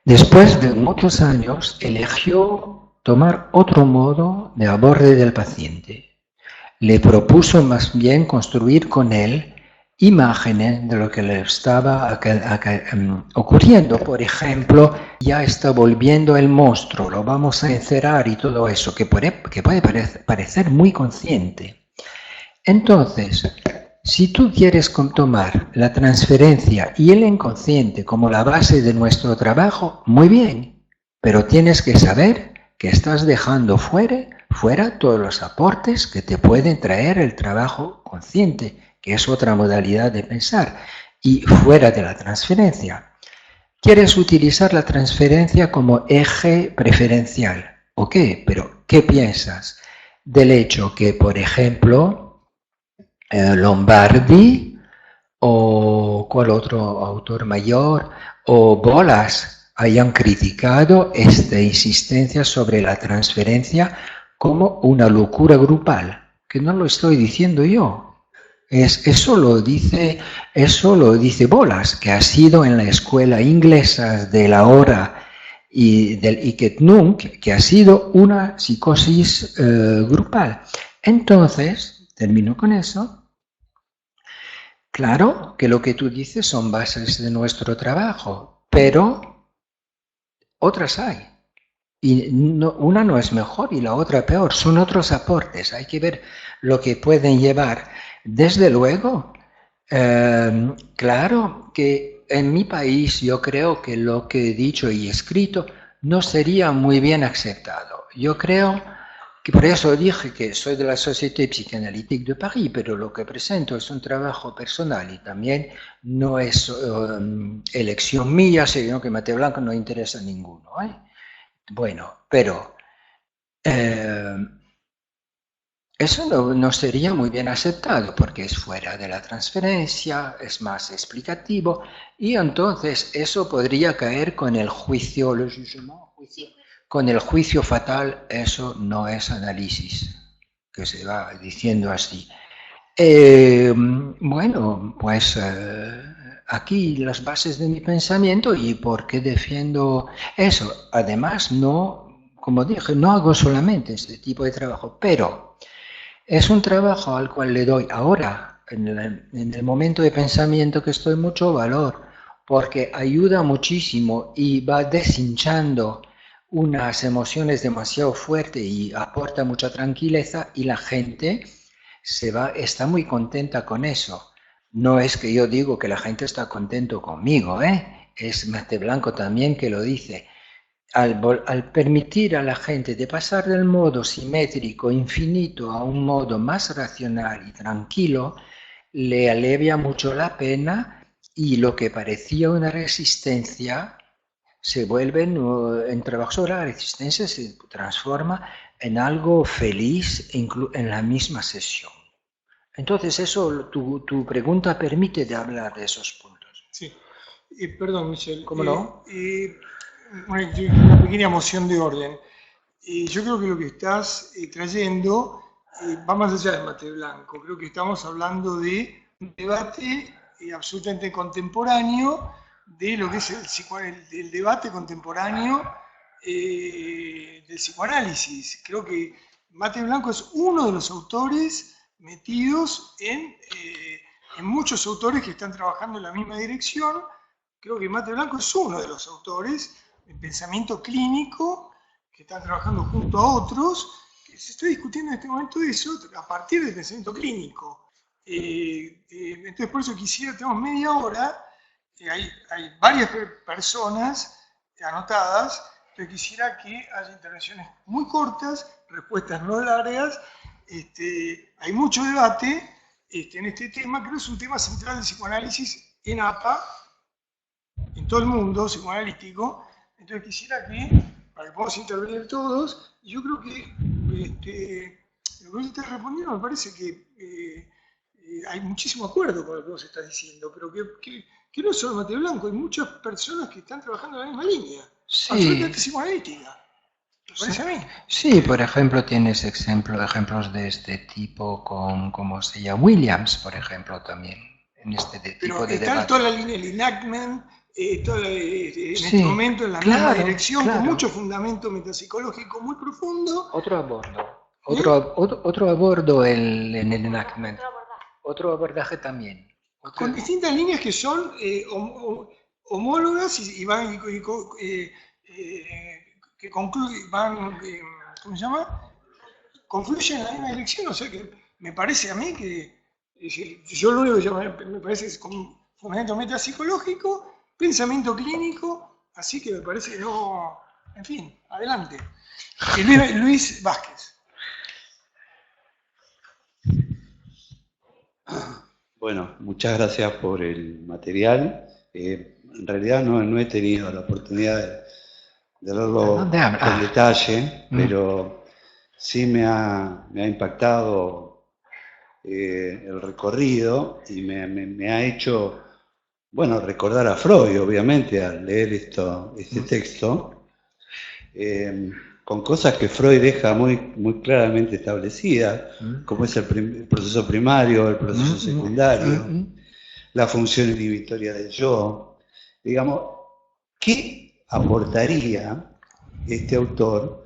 Después de muchos años, eligió tomar otro modo de aborde del paciente. Le propuso más bien construir con él imágenes de lo que le estaba ocurriendo. Por ejemplo, ya está volviendo el monstruo, lo vamos a encerrar y todo eso, que puede parecer muy consciente. Entonces, Si tú quieres tomar la transferencia y el inconsciente como la base de nuestro trabajo, muy bien, pero tienes que saber que estás dejando fuera todos los aportes que te pueden traer el trabajo consciente, que es otra modalidad de pensar, y fuera de la transferencia. Quieres utilizar la transferencia como eje preferencial. ¿Ok? Pero ¿qué piensas del hecho que, por ejemplo, Lombardi o cuál otro autor mayor o Bolas hayan criticado esta insistencia sobre la transferencia como una locura grupal? Que no lo estoy diciendo yo. Eso lo dice Bolas, que ha sido en la escuela inglesa de la hora y del Iketnunk, que ha sido una psicosis grupal. Entonces, termino con eso. Claro que lo que tú dices son bases de nuestro trabajo, pero otras hay. Y una no es mejor y la otra peor, son otros aportes, hay que ver lo que pueden llevar. Desde luego, claro que en mi país yo creo que lo que he dicho y escrito no sería muy bien aceptado. Yo creo que por eso dije que soy de la Société Psychanalytique de París, pero lo que presento es un trabajo personal y también no es elección mía, sino que Mateo Blanco no interesa a ninguno. Bueno, pero eso no sería muy bien aceptado porque es fuera de la transferencia, es más explicativo y entonces eso podría caer con el juicio, con el juicio fatal. Eso no es análisis, que se va diciendo así. Bueno, pues aquí las bases de mi pensamiento y por qué defiendo eso. Además, no, como dije, no hago solamente este tipo de trabajo, pero es un trabajo al cual le doy ahora, en el momento de pensamiento que estoy, mucho valor, porque ayuda muchísimo y va deshinchando unas emociones demasiado fuertes y aporta mucha tranquilidad y la gente está muy contenta con eso. No es que yo digo que la gente está contento conmigo, es Mate Blanco también que lo dice. Al permitir a la gente de pasar del modo simétrico infinito a un modo más racional y tranquilo, le alivia mucho la pena y lo que parecía una resistencia se vuelve en trabajo sobre la resistencia, se transforma en algo feliz en la misma sesión. Entonces, eso, tu pregunta permite de hablar de esos puntos. Sí. Perdón, Michel. ¿Cómo no? Una pequeña moción de orden. Yo creo que lo que estás trayendo va más allá de Mate Blanco. Creo que estamos hablando de un debate absolutamente contemporáneo de lo que es el debate contemporáneo del psicoanálisis. Creo que Mate Blanco es uno de los autores metidos en muchos autores que están trabajando en la misma dirección. Creo que Mate Blanco es uno de los autores de pensamiento clínico que están trabajando junto a otros, que se está discutiendo en este momento eso a partir del pensamiento clínico. Entonces, por eso quisiera, tenemos media hora, hay varias personas anotadas, pero quisiera que haya intervenciones muy cortas, respuestas no largas. Hay mucho debate en este tema, creo que es un tema central del psicoanálisis en APA, en todo el mundo psicoanalítico. Entonces quisiera para que podamos intervenir todos, y yo creo que lo que vos estás respondiendo me parece que hay muchísimo acuerdo con lo que vos estás diciendo, pero que no es solo Mate Blanco, hay muchas personas que están trabajando en la misma línea, Sí. absolutamente psicoanalítica. ¿Te parece a mí? Sí, por ejemplo, tienes ejemplos de este tipo con, ¿cómo se llama? Williams, por ejemplo, también, en este tipo de está debate. toda la línea del enactment, en Sí, este momento en la misma claro, dirección, claro. con mucho fundamento metapsicológico muy profundo. Otro abordo en el enactment. Otro abordaje también. Con distintas líneas que son homólogas y van que concluyen, ¿cómo se llama? Confluyen en la misma dirección. O sea que me parece a mí que Es decir, yo lo único que me parece que es con fundamento metapsicológico, pensamiento clínico, así que me parece que no... En fin, adelante. Luis Vázquez. Bueno, muchas gracias por el material. En realidad no he tenido la oportunidad de verlo en detalle, pero sí me ha impactado el recorrido y me ha hecho, bueno, recordar a Freud, obviamente, al leer este texto, con cosas que Freud deja muy claramente establecidas, como es el proceso primario, el proceso secundario, la función inhibitoria del yo. Digamos, ¿qué aportaría este autor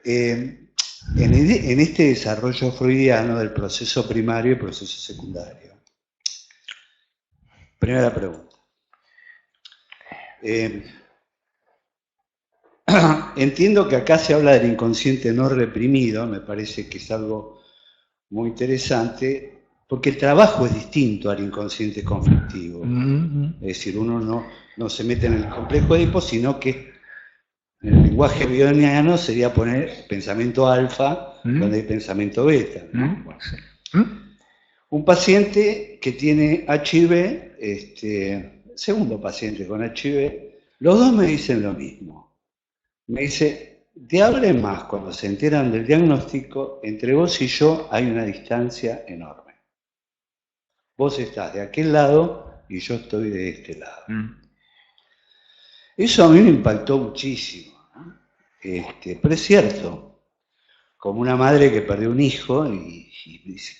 en este desarrollo freudiano del proceso primario y proceso secundario? Primera pregunta. Entiendo que acá se habla del inconsciente no reprimido, me parece que es algo muy interesante, porque el trabajo es distinto al inconsciente conflictivo. Es decir, uno no se mete en el complejo de Edipo, sino que en el lenguaje bioniano sería poner pensamiento alfa donde hay pensamiento beta, ¿no? Un paciente que tiene HIV, segundo paciente con HIV, los dos me dicen lo mismo. Me dice, te hablen más cuando se enteran del diagnóstico, entre vos y yo hay una distancia enorme. Vos estás de aquel lado y yo estoy de este lado. Eso a mí me impactó muchísimo, ¿no? Pero es cierto, como una madre que perdió un hijo y dice,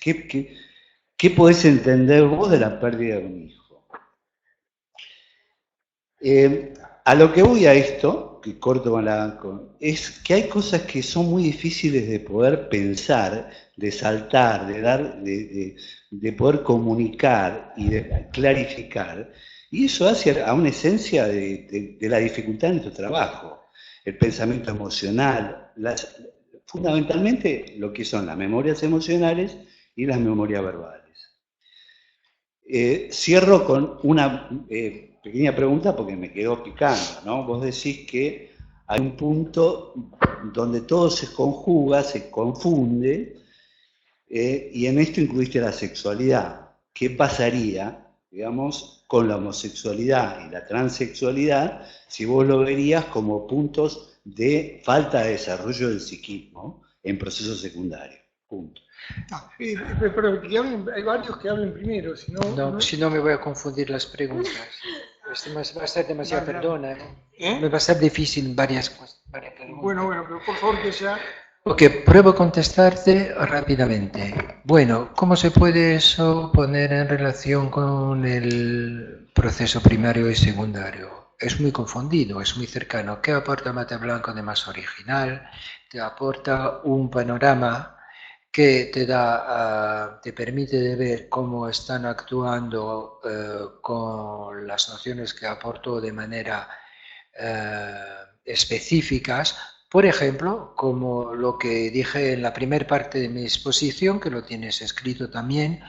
¿qué podés entender vos de la pérdida de un hijo? A lo que voy a esto, que corto es que hay cosas que son muy difíciles de poder pensar, de saltar, de poder comunicar y de clarificar, y eso hace a una esencia de la dificultad en nuestro trabajo. El pensamiento emocional, fundamentalmente lo que son las memorias emocionales y las memorias verbales. Cierro con una pequeña pregunta porque me quedó picando, ¿no? Vos decís que hay un punto donde todo se conjuga, se confunde, y en esto incluiste la sexualidad. ¿Qué pasaría, digamos, con la homosexualidad y la transexualidad si vos lo verías como puntos de falta de desarrollo del psiquismo en proceso secundario? Punto. Pero que hay varios que hablen primero, si no... Si no me voy a confundir las preguntas. Va a ser demasiado, perdona. ¿Eh? Me va a ser difícil varias preguntas. Bueno, pero por favor que sea... Ok, pruebo a contestarte rápidamente. Bueno, ¿cómo se puede eso poner en relación con el proceso primario y secundario? Es muy confundido, es muy cercano. ¿Qué aporta Mate Blanco de más original? Te aporta un panorama que te permite de ver cómo están actuando con las nociones que aportó de manera específicas. Por ejemplo, como lo que dije en la primera parte de mi exposición, que lo tienes escrito también,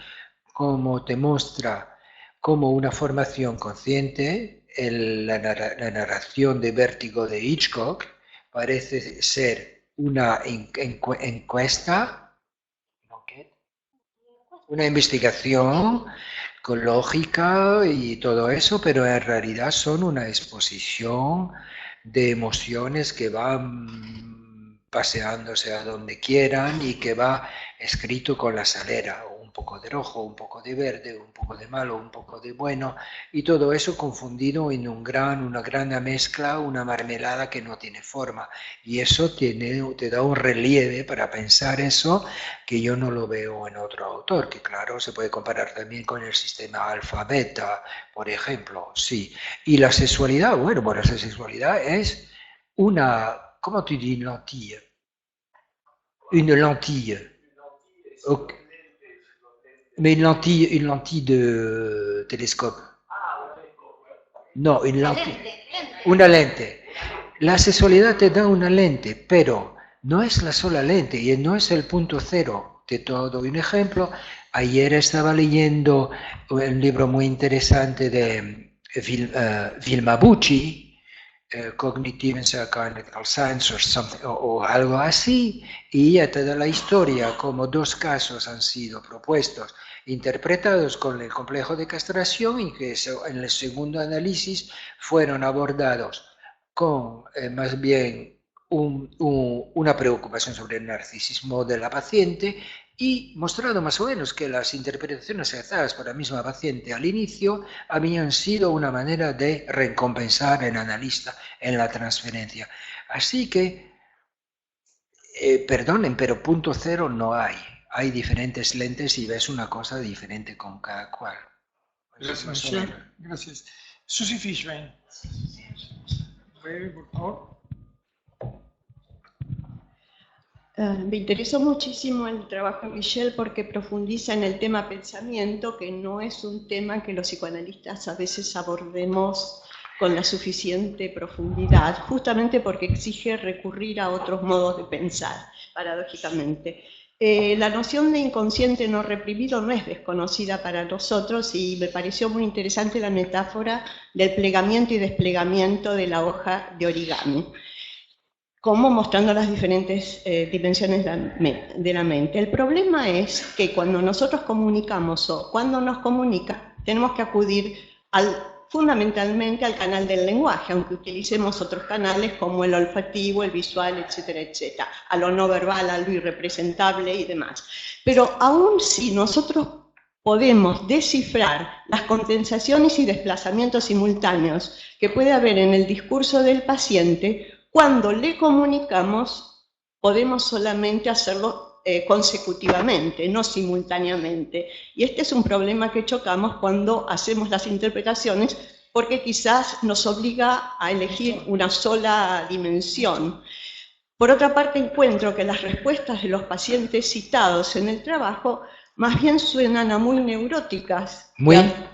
como te muestra como una formación consciente, la narración de Vértigo de Hitchcock parece ser una encuesta, una investigación con lógica y todo eso, pero en realidad son una exposición de emociones que van paseándose a donde quieran y que va escrito con la salera, un poco de rojo, un poco de verde, un poco de malo, un poco de bueno, y todo eso confundido en una gran mezcla, una marmelada que no tiene forma. Y eso te da un relieve para pensar eso que yo no lo veo en otro autor, que claro, se puede comparar también con el sistema alfa-beta, por ejemplo, sí. Y la sexualidad, bueno, la sexualidad es una, ¿cómo te dices lentille? Une lentille. Okay. Mais une lentille de télescope. No, una lente. La sexualidad te da una lente, pero no es la sola lente y no es el punto cero de todo. Un ejemplo, Ayer estaba leyendo un libro muy interesante de Vilma Bucci, Cognitive and Psychoanalytical Science o algo así, y ella te da la historia como dos casos han sido propuestos, interpretados con el complejo de castración y que en el segundo análisis fueron abordados con más bien una preocupación sobre el narcisismo de la paciente y mostrado más o menos que las interpretaciones aceptadas por la misma paciente al inicio habían sido una manera de recompensar al analista en la transferencia. Así que, perdonen, pero punto cero no hay. Hay diferentes lentes y ves una cosa diferente con cada cual. Gracias. Gracias. Susie Fishbein. Breve, por favor. Me interesó muchísimo el trabajo de Michel porque profundiza en el tema pensamiento, que no es un tema que los psicoanalistas a veces abordemos con la suficiente profundidad, justamente porque exige recurrir a otros modos de pensar, paradójicamente. La noción de inconsciente no reprimido no es desconocida para nosotros y me pareció muy interesante la metáfora del plegamiento y desplegamiento de la hoja de origami, como mostrando las diferentes dimensiones de la mente. El problema es que cuando nosotros comunicamos o cuando nos comunica, tenemos que acudir fundamentalmente al canal del lenguaje, aunque utilicemos otros canales como el olfativo, el visual, etcétera, etcétera, a lo no verbal, a lo irrepresentable y demás. Pero aún si nosotros podemos descifrar las condensaciones y desplazamientos simultáneos que puede haber en el discurso del paciente, cuando le comunicamos podemos solamente hacerlo consecutivamente, no simultáneamente. Y este es un problema que chocamos cuando hacemos las interpretaciones, porque quizás nos obliga a elegir una sola dimensión. Por otra parte, encuentro que las respuestas de los pacientes citados en el trabajo más bien suenan a muy neuróticas.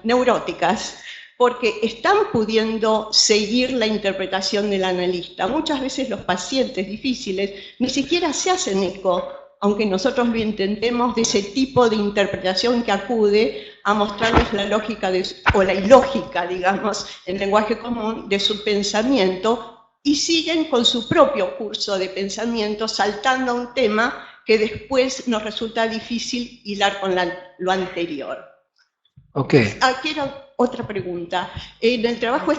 Neuróticas, porque están pudiendo seguir la interpretación del analista. Muchas veces los pacientes difíciles ni siquiera se hacen eco, aunque nosotros lo intentemos, de ese tipo de interpretación que acude a mostrarles la lógica o la ilógica, digamos, en lenguaje común, de su pensamiento, y siguen con su propio curso de pensamiento, saltando a un tema que después nos resulta difícil hilar con lo anterior. Ok. Aquí era otra pregunta. En el trabajo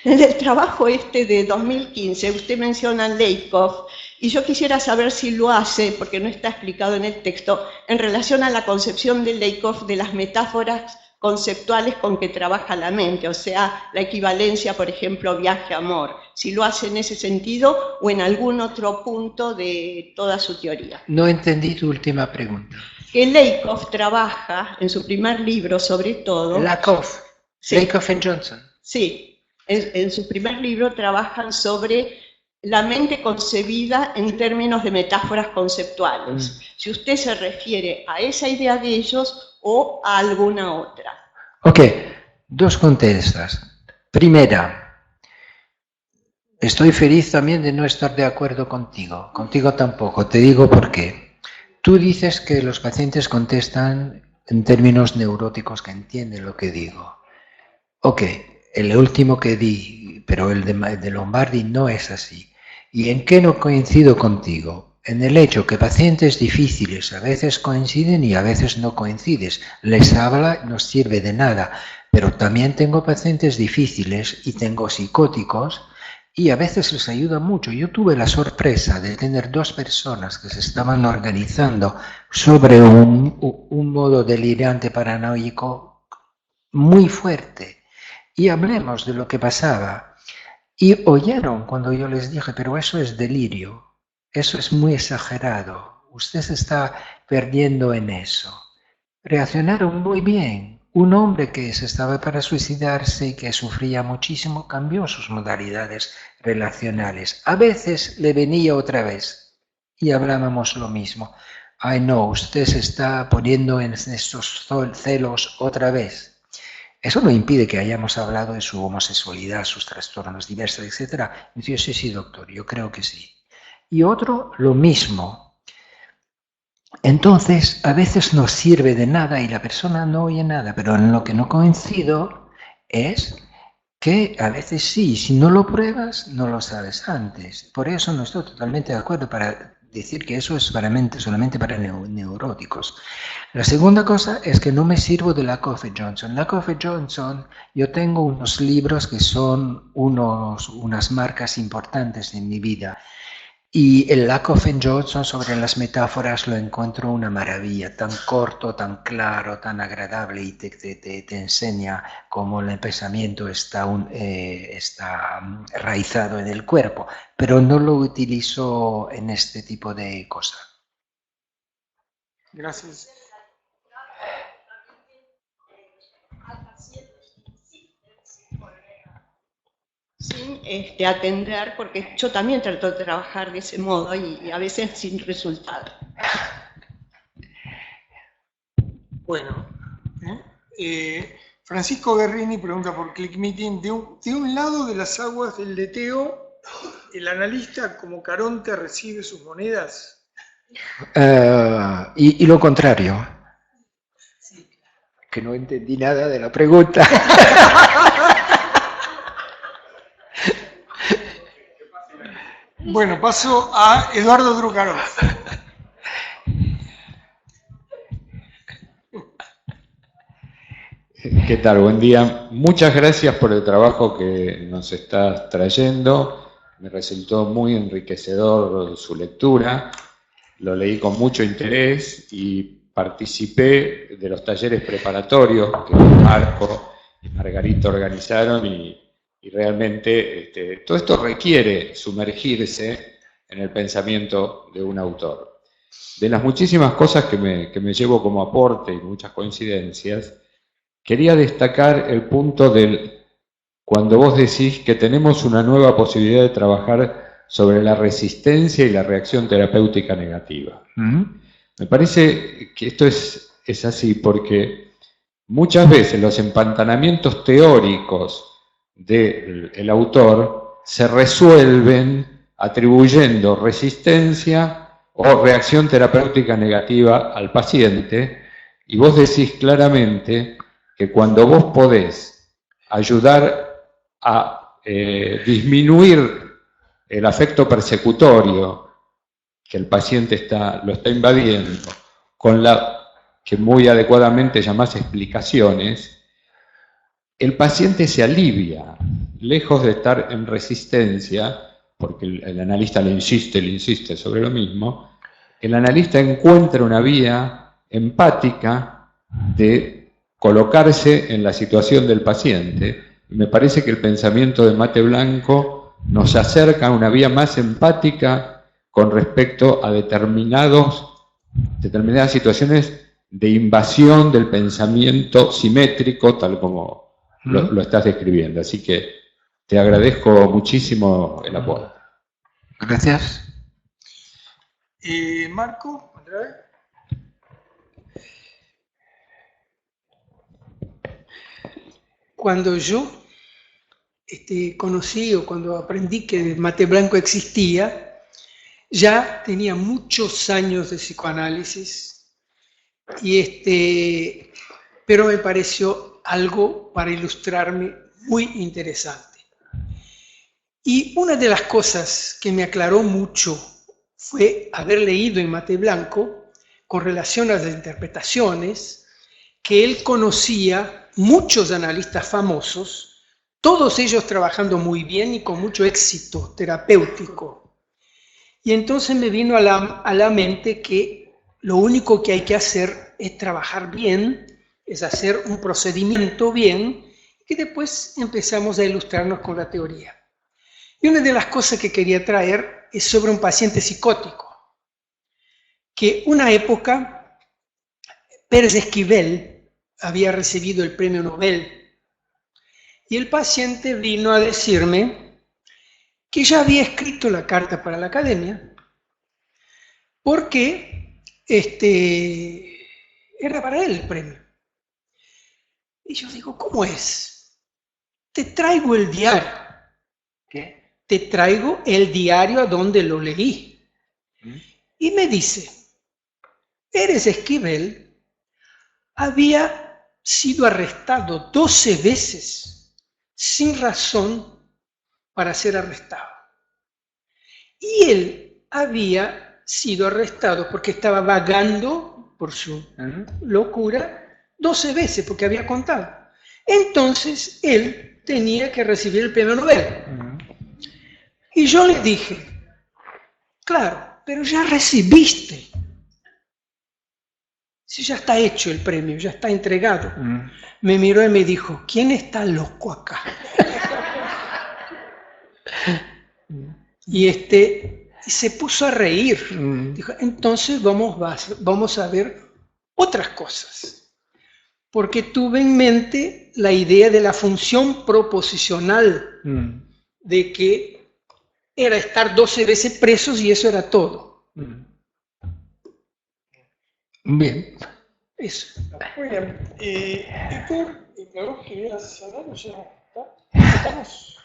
en el trabajo de 2015, usted menciona Lakoff, y yo quisiera saber si lo hace, porque no está explicado en el texto, en relación a la concepción de Lakoff de las metáforas conceptuales con que trabaja la mente, o sea, la equivalencia, por ejemplo, viaje-amor, si lo hace en ese sentido o en algún otro punto de toda su teoría. No entendí tu última pregunta. Que Lakoff trabaja en su primer libro, sobre todo... Lakoff, sí. Lakoff and Johnson. Sí. En su primer libro trabajan sobre la mente concebida en términos de metáforas conceptuales. Si usted se refiere a esa idea de ellos o a alguna otra. Ok, dos contestas. Primera, estoy feliz también de no estar de acuerdo contigo. Contigo tampoco, te digo por qué. Tú dices que los pacientes contestan en términos neuróticos, que entienden lo que digo. Ok. El último que di, pero el de Lombardi no es así. ¿Y en qué no coincido contigo? En el hecho que pacientes difíciles a veces coinciden y a veces no coinciden. Les habla, no sirve de nada. Pero también tengo pacientes difíciles y tengo psicóticos y a veces les ayuda mucho. Yo tuve la sorpresa de tener dos personas que se estaban organizando sobre un modo delirante paranoico muy fuerte. Y hablemos de lo que pasaba. Y oyeron cuando yo les dije, pero eso es delirio, eso es muy exagerado, usted se está perdiendo en eso. Reaccionaron muy bien. Un hombre que se estaba para suicidarse y que sufría muchísimo cambió sus modalidades relacionales. A veces le venía otra vez y hablábamos lo mismo. Ay no, usted se está poniendo en estos celos otra vez. Eso no impide que hayamos hablado de su homosexualidad, sus trastornos diversos, etc. Y yo sí, doctor, yo creo que sí. Y otro, lo mismo. Entonces, a veces no sirve de nada y la persona no oye nada, pero en lo que no coincido es que a veces sí, si no lo pruebas, no lo sabes antes. Por eso no estoy totalmente de acuerdo para decir que eso es solamente para neuróticos. La segunda cosa es que no me sirvo de la Coffey Johnson. La Coffey Johnson, yo tengo unos libros que son unas marcas importantes en mi vida. Y el Coffey Johnson sobre las metáforas lo encuentro una maravilla, tan corto, tan claro, tan agradable, y te enseña cómo el pensamiento está raizado en el cuerpo, pero no lo utilizo en este tipo de cosas. Gracias. Sin atender, porque yo también trato de trabajar de ese modo y a veces sin resultado. Bueno, Francisco Guerrini pregunta por ClickMeeting. De un lado de las aguas del leteo, ¿el analista como Caronte recibe sus monedas? Y lo contrario. Que no entendí nada de la pregunta. Bueno, paso a Eduardo Drukarov. ¿Qué tal? Buen día. Muchas gracias por el trabajo que nos estás trayendo. Me resultó muy enriquecedor su lectura. Lo leí con mucho interés y participé de los talleres preparatorios que Marco y Margarita organizaron y realmente todo esto requiere sumergirse en el pensamiento de un autor. De las muchísimas cosas que me llevo como aporte y muchas coincidencias, quería destacar el punto cuando vos decís que tenemos una nueva posibilidad de trabajar sobre la resistencia y la reacción terapéutica negativa. Me parece que esto es así porque muchas veces los empantanamientos teóricos del autor se resuelven atribuyendo resistencia o reacción terapéutica negativa al paciente, y vos decís claramente que cuando vos podés ayudar a disminuir el afecto persecutorio que el paciente lo está invadiendo, con la que muy adecuadamente llamás explicaciones, el paciente se alivia, lejos de estar en resistencia, porque el analista le insiste sobre lo mismo. El analista encuentra una vía empática de colocarse en la situación del paciente. Y me parece que el pensamiento de Mate Blanco nos acerca a una vía más empática con respecto a determinadas situaciones de invasión del pensamiento simétrico, tal como lo estás describiendo. Así que te agradezco muchísimo el apoyo. Gracias. Marco, otra vez. Cuando yo conocí o cuando aprendí que Mate Blanco existía, ya tenía muchos años de psicoanálisis, pero me pareció algo para ilustrarme muy interesante. Y una de las cosas que me aclaró mucho fue haber leído en Mate Blanco, con relación a las interpretaciones, que él conocía muchos analistas famosos, todos ellos trabajando muy bien y con mucho éxito terapéutico. Y entonces me vino a la mente que lo único que hay que hacer es trabajar bien, es hacer un procedimiento bien, y después empezamos a ilustrarnos con la teoría. Y una de las cosas que quería traer es sobre un paciente psicótico, que una época Pérez Esquivel había recibido el premio Nobel, y el paciente vino a decirme que ya había escrito la carta para la academia, porque era para él el premio. Y yo digo, ¿cómo es? Te traigo el diario. ¿Qué? Te traigo el diario a donde lo leí. Y me dice, Pérez Esquivel había sido arrestado 12 veces sin razón para ser arrestado. Y él había sido arrestado porque estaba vagando por su locura 12 veces, porque había contado. Entonces él tenía que recibir el premio Nobel. Y yo le dije, claro, pero ya recibiste. Si ya está hecho el premio, ya está entregado. Me miró y me dijo, ¿quién está loco acá? Y se puso a reír. Dijo, entonces vamos a ver otras cosas. Porque tuve en mente la idea de la función proposicional, de que era estar 12 veces presos y eso era todo. Bien. Eso. Muy bien. Héctor, ¿algo que querías hablar o ya está? ¿Estamos?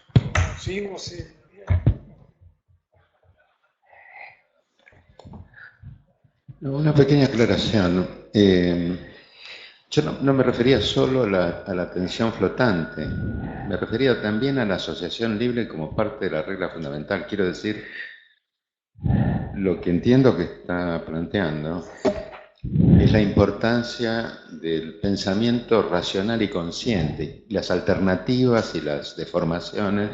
Seguimos. Una pequeña aclaración. Yo no me refería solo a la atención flotante, me refería también a la asociación libre como parte de la regla fundamental. Quiero decir, lo que entiendo que está planteando es la importancia del pensamiento racional y consciente, las alternativas y las deformaciones,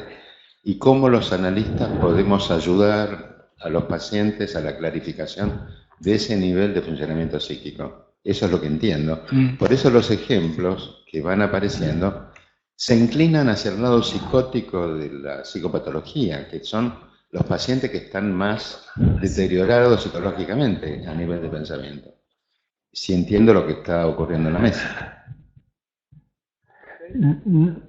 y cómo los analistas podemos ayudar a los pacientes a la clarificación de ese nivel de funcionamiento psíquico. Eso es lo que entiendo. Por eso los ejemplos que van apareciendo se inclinan hacia el lado psicótico de la psicopatología, que son los pacientes que están más deteriorados psicológicamente a nivel de pensamiento. Si entiendo lo que está ocurriendo en la mesa.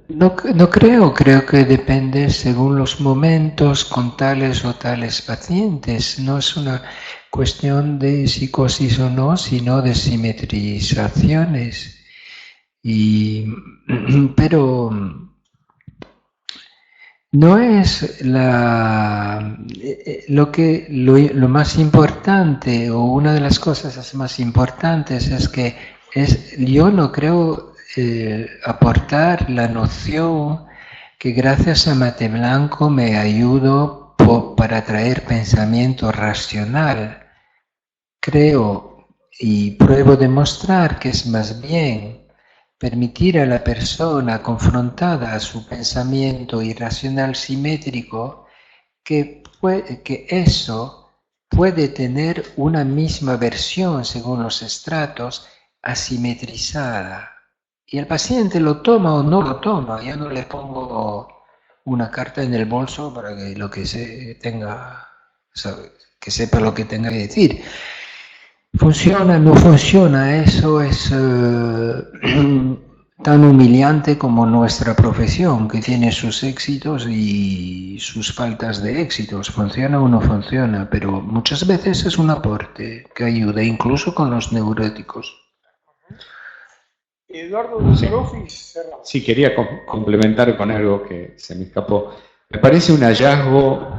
No creo que depende según los momentos con tales o tales pacientes. No es una cuestión de psicosis o no, sino de simetrizaciones. Pero no es lo más importante, o una de las cosas más importantes es que yo no creo aportar la noción que gracias a Mate Blanco me ayudo para traer pensamiento racional. Creo y pruebo demostrar que es más bien permitir a la persona confrontada a su pensamiento irracional simétrico que eso puede tener una misma versión según los estratos asimetrizada. Y el paciente lo toma o no lo toma. Yo no le pongo una carta en el bolso para que que sepa lo que tenga que decir. Funciona, no funciona, eso es tan humillante como nuestra profesión, que tiene sus éxitos y sus faltas de éxitos. Funciona o no funciona, pero muchas veces es un aporte que ayuda, incluso con los neuróticos. Eduardo Luceroffi, cerramos. Sí, quería complementar con algo que se me escapó. Me parece un hallazgo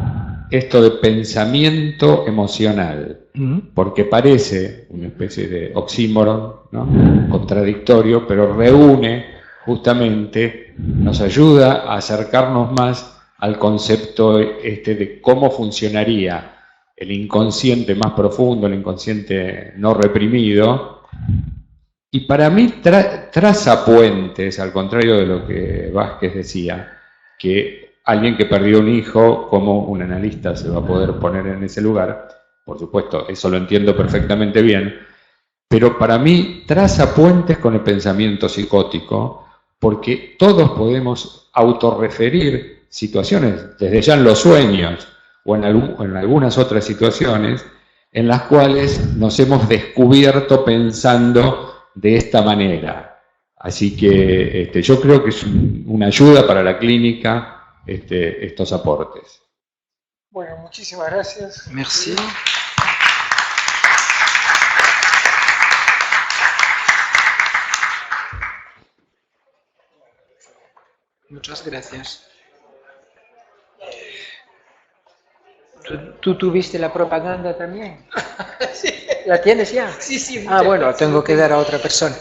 esto de pensamiento emocional, porque parece una especie de oxímoron, ¿no? Contradictorio, pero reúne justamente, nos ayuda a acercarnos más al concepto de cómo funcionaría el inconsciente más profundo, el inconsciente no reprimido. Y para mí traza puentes, al contrario de lo que Vázquez decía, que alguien que perdió un hijo, ¿cómo un analista se va a poder poner en ese lugar? Por supuesto, eso lo entiendo perfectamente bien, pero para mí traza puentes con el pensamiento psicótico, porque todos podemos autorreferir situaciones, desde ya en los sueños o en algunas otras situaciones, en las cuales nos hemos descubierto pensando de esta manera. Así que yo creo que es una ayuda para la clínica estos aportes. Bueno, muchísimas gracias. Merci. Muchas gracias. ¿Tú tuviste la propaganda también? Sí. ¿La tienes ya? Sí, sí. Ah, bueno, tengo que dar a otra persona.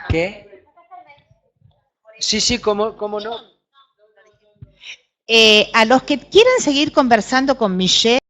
¿Qué? Sí, ¿cómo no? A los que quieran seguir conversando con Michelle,